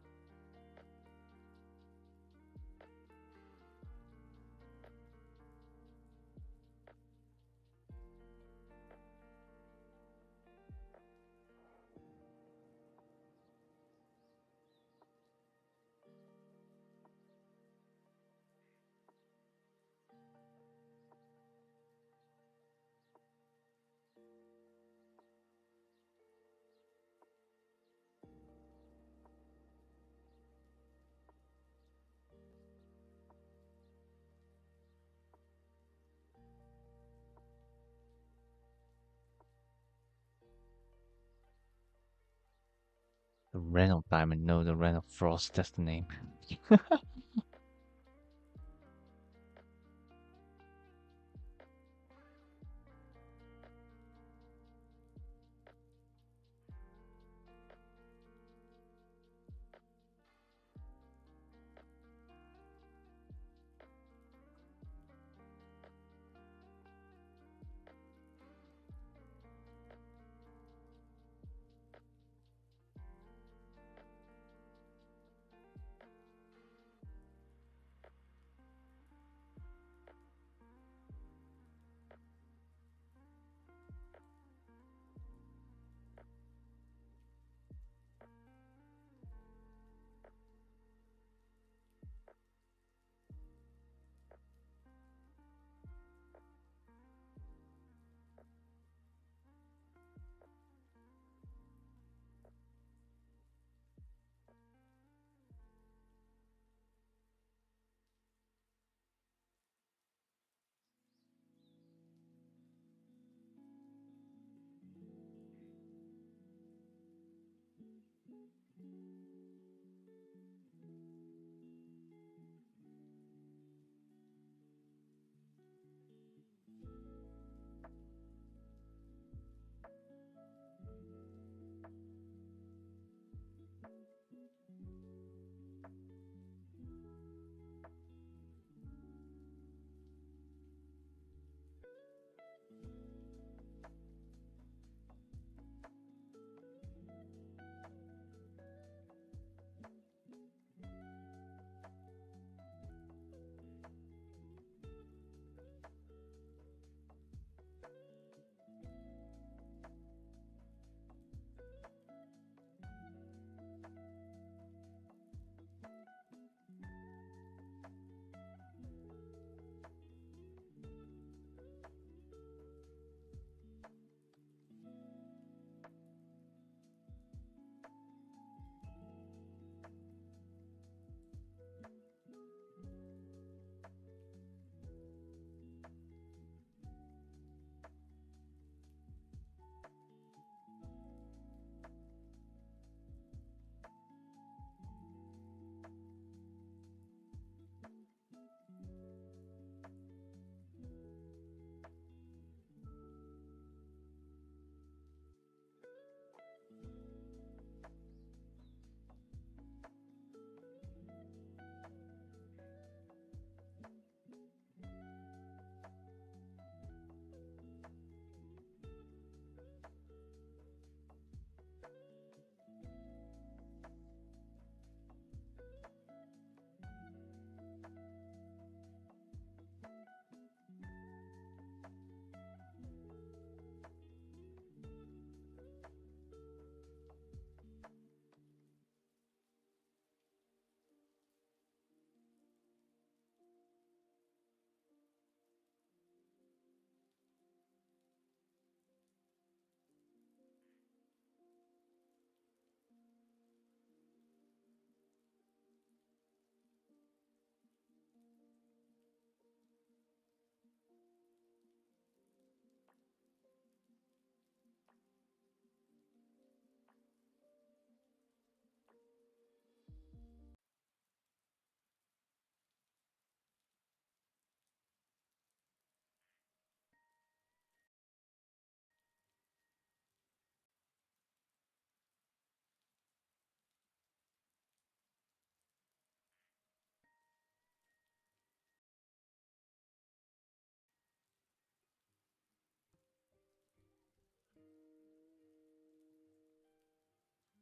The Ren of Diamond, no, the Ren of Frost, that's the name.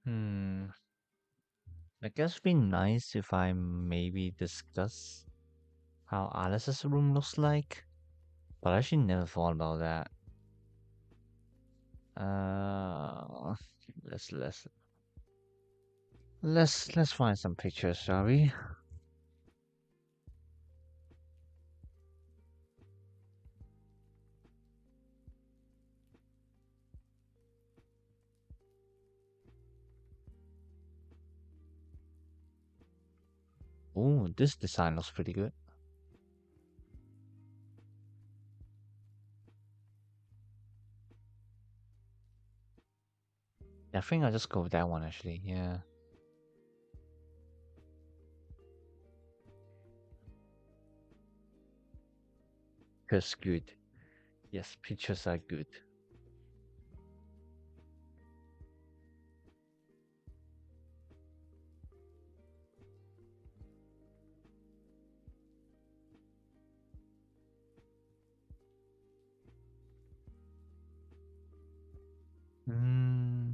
Hmm. I guess it'd be nice if I maybe discuss how Alice's room looks like, but I actually never thought about that. Uh, let's let's let's find some pictures, shall we? Oh, this design looks pretty good. I think I'll just go with that one actually. Yeah, pictures good. Yes, pictures are good. Hmm.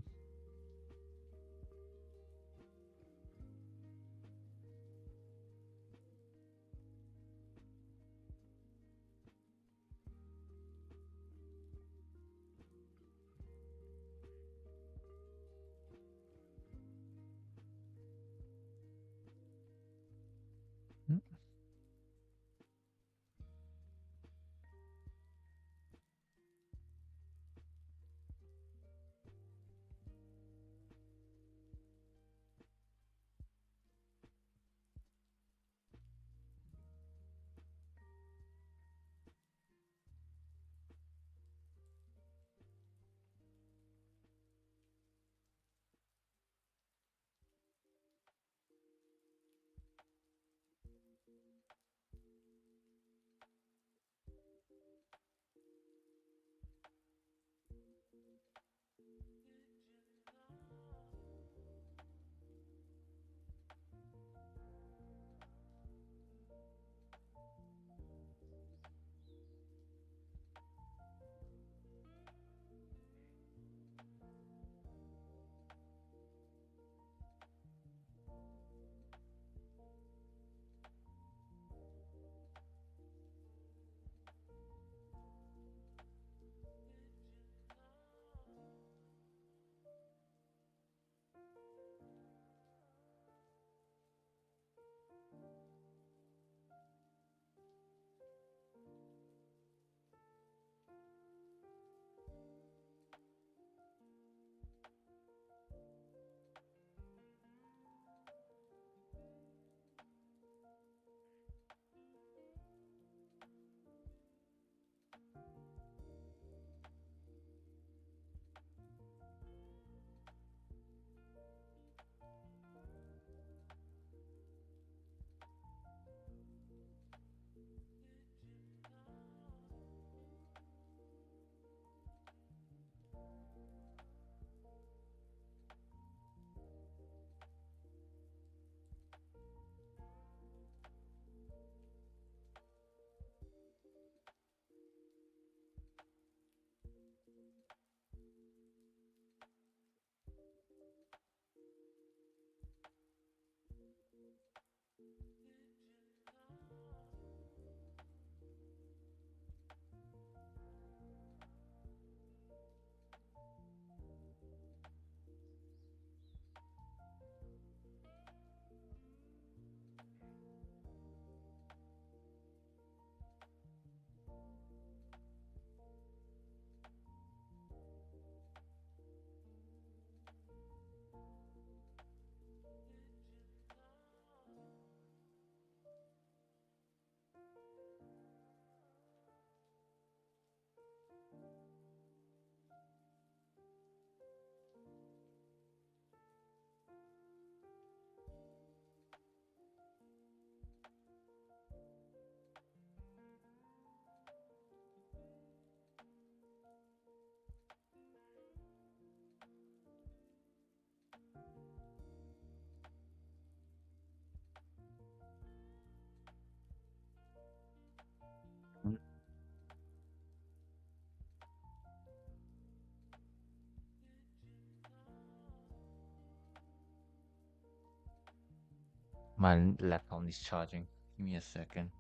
My laptop needs charging. Give me a second.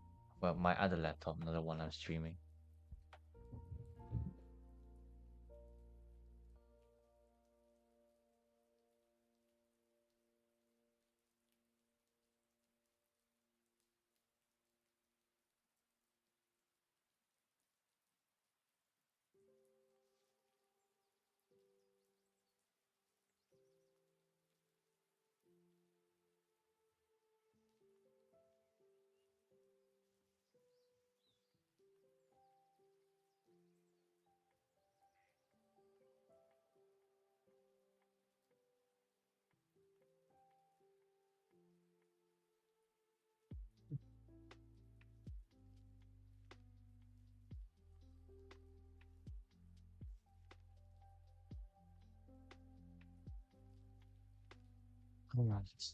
Well, my other laptop, not the one I'm streaming. Alright.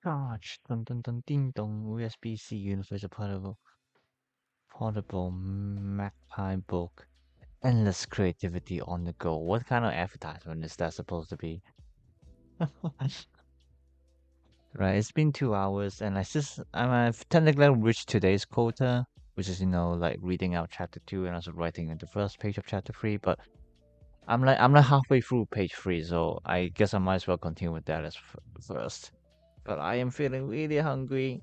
Gosh, dun dun dun ding dong, USB-C Universal Portable Magpie book. Endless creativity on the go. What kind of advertisement is that supposed to be? Right, it's been 2 hours and I've technically reached today's quota, which is, like reading out chapter two and also writing in the first page of chapter three, but I'm like halfway through page three, so I guess I might as well continue with that as first. But I am feeling really hungry.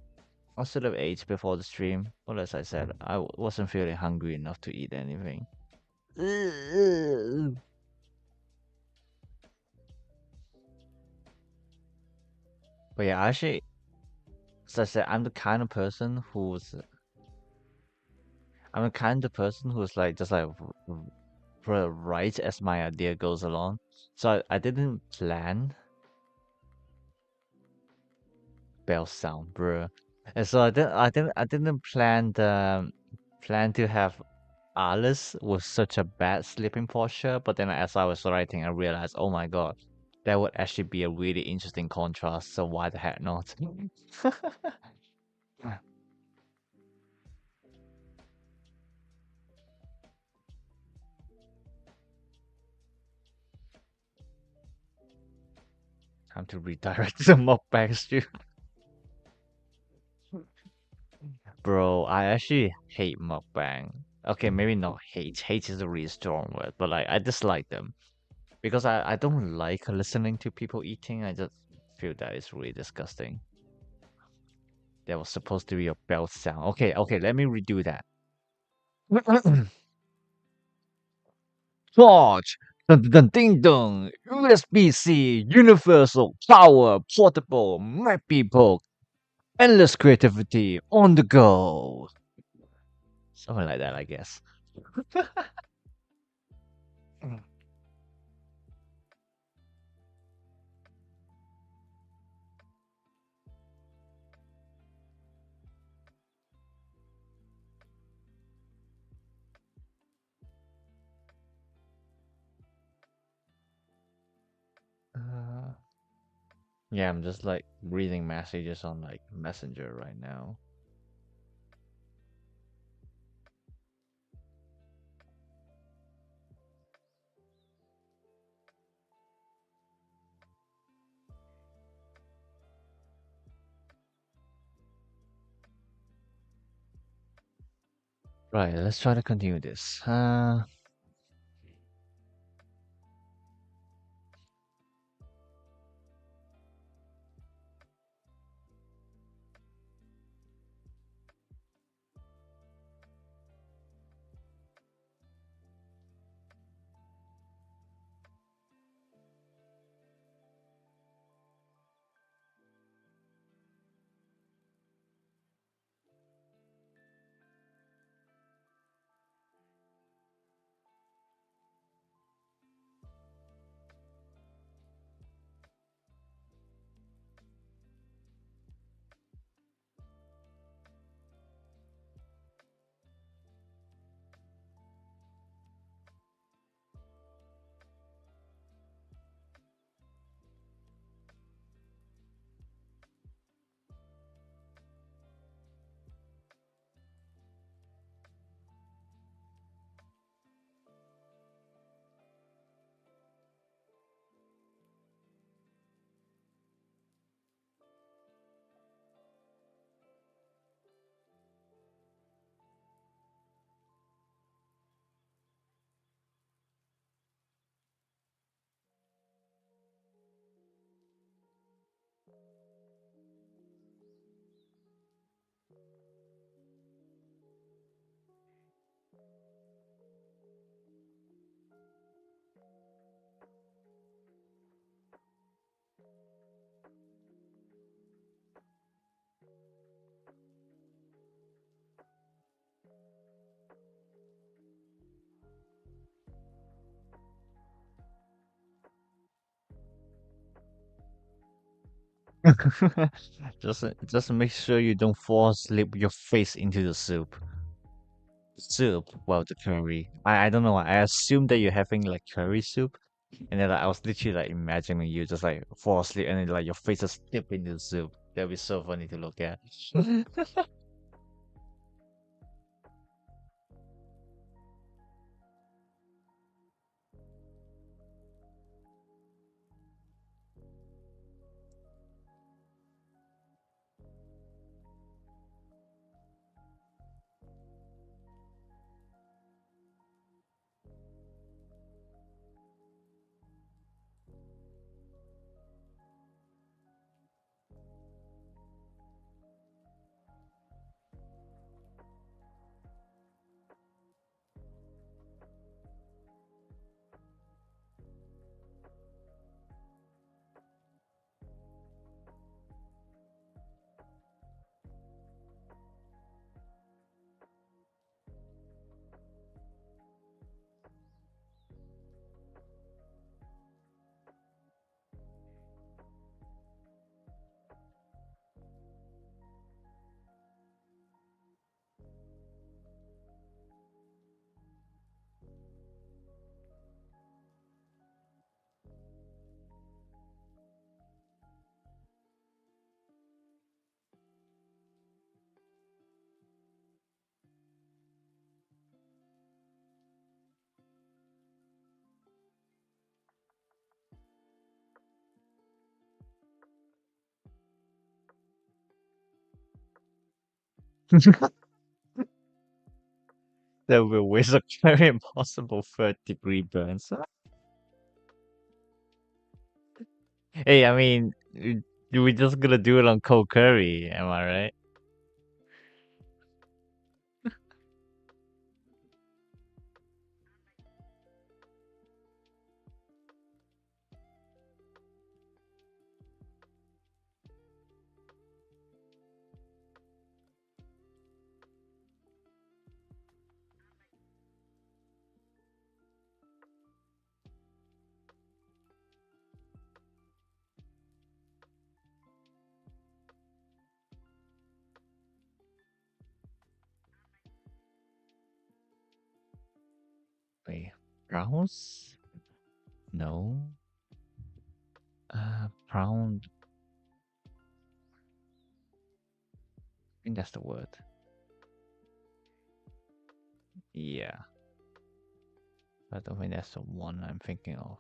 I should have ate before the stream, but as I said, wasn't feeling hungry enough to eat anything. But yeah, actually, as I said, I'm the kind of person who's like just like right as my idea goes along. So I didn't plan bell sound, bro. And so I didn't plan to have Alice with such a bad sleeping posture. But then as I was writing, I realized, oh my god, that would actually be a really interesting contrast. So why the heck not? Time to redirect the mukbangs, too. Bro, I actually hate mukbang. Okay, maybe not hate. Hate is a really strong word, but like I dislike them because I don't like listening to people eating. I just feel that it's really disgusting. That was supposed to be a bell sound. Okay, okay, let me redo that. Charge! Dun dun dun ding dong! USB-C, universal, power, portable, my people, endless creativity on the go. Something like that, I guess. Uh, yeah, I'm just like reading messages on like Messenger right now. Right, let's try to continue this. just make sure you don't fall asleep with your face into the soup. Soup, well, the curry. I don't know. I assumed that you're having like curry soup, and then like, I was literally like imagining you just like fall asleep and then like your face just dip into the soup. That'd be so funny to look at. That would be a waste of very impossible third-degree burns. Hey, I mean, we're just gonna do it on cold curry, am I right? Wait, browns? No. Brown. I think that's the word. Yeah, I don't think that's the one I'm thinking of.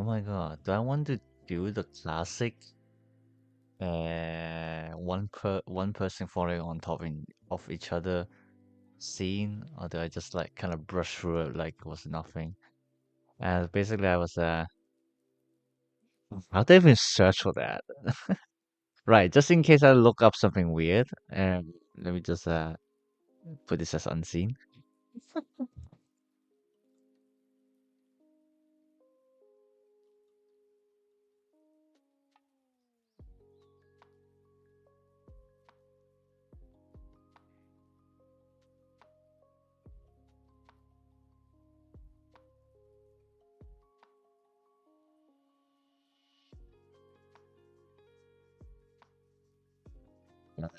Oh my god, do I want to do the classic one person falling on top of each other scene, or do I just like kind of brush through it like it was nothing? Basically I was how do I even search for that? Right, just in case I look up something weird, let me just put this as unseen.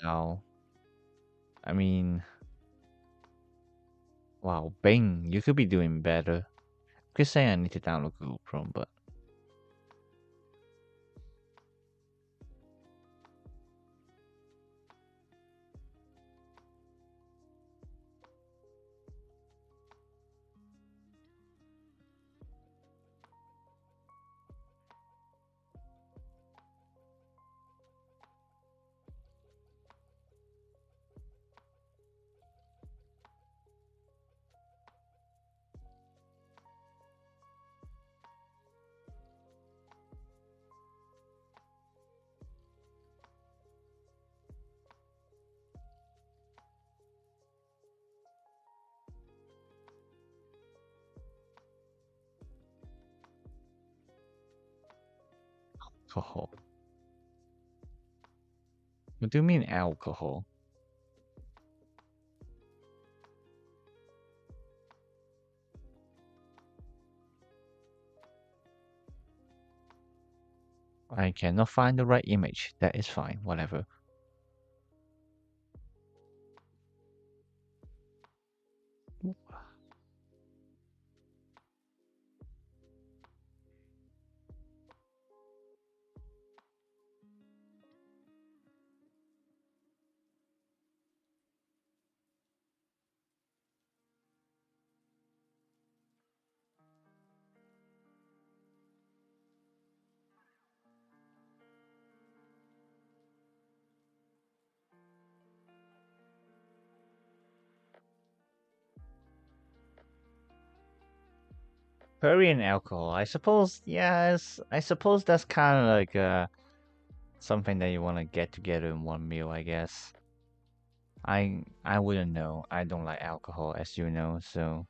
Now, I mean, wow, Bing, you could be doing better. Could say I need to download Google Chrome, but alcohol. What do you mean alcohol? I cannot find the right image. That is fine, whatever. Curry and alcohol. I suppose, yes. I suppose that's kind of like something that you want to get together in one meal, I guess. I wouldn't know. I don't like alcohol, as you know, so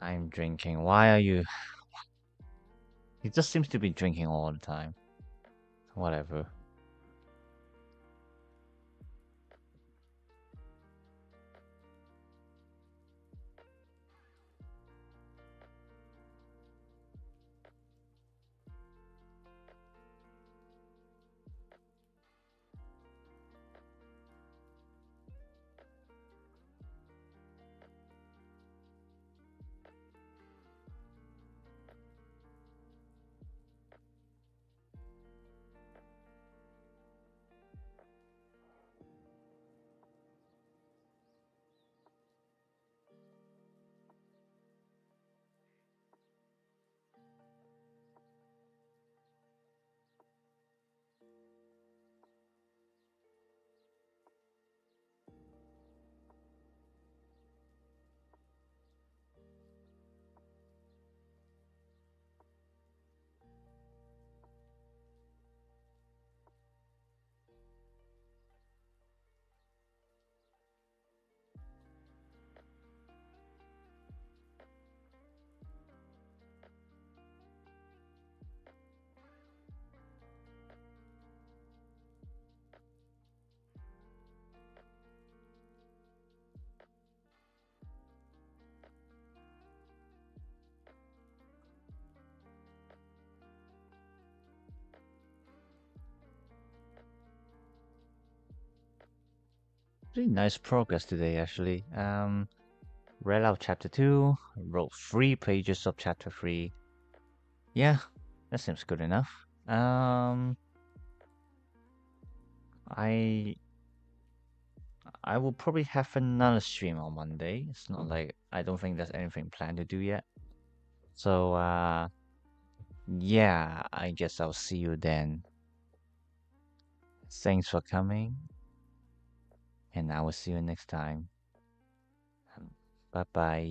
I'm drinking. Why are you? He just seems to be drinking all the time. Whatever. Pretty nice progress today, actually. Read out chapter 2, wrote 3 pages of chapter 3. Yeah, that seems good enough. I I will probably have another stream on Monday. It's not like I don't think there's anything planned to do yet. So yeah, I guess I'll see you then. Thanks for coming, and I will see you next time. Bye bye.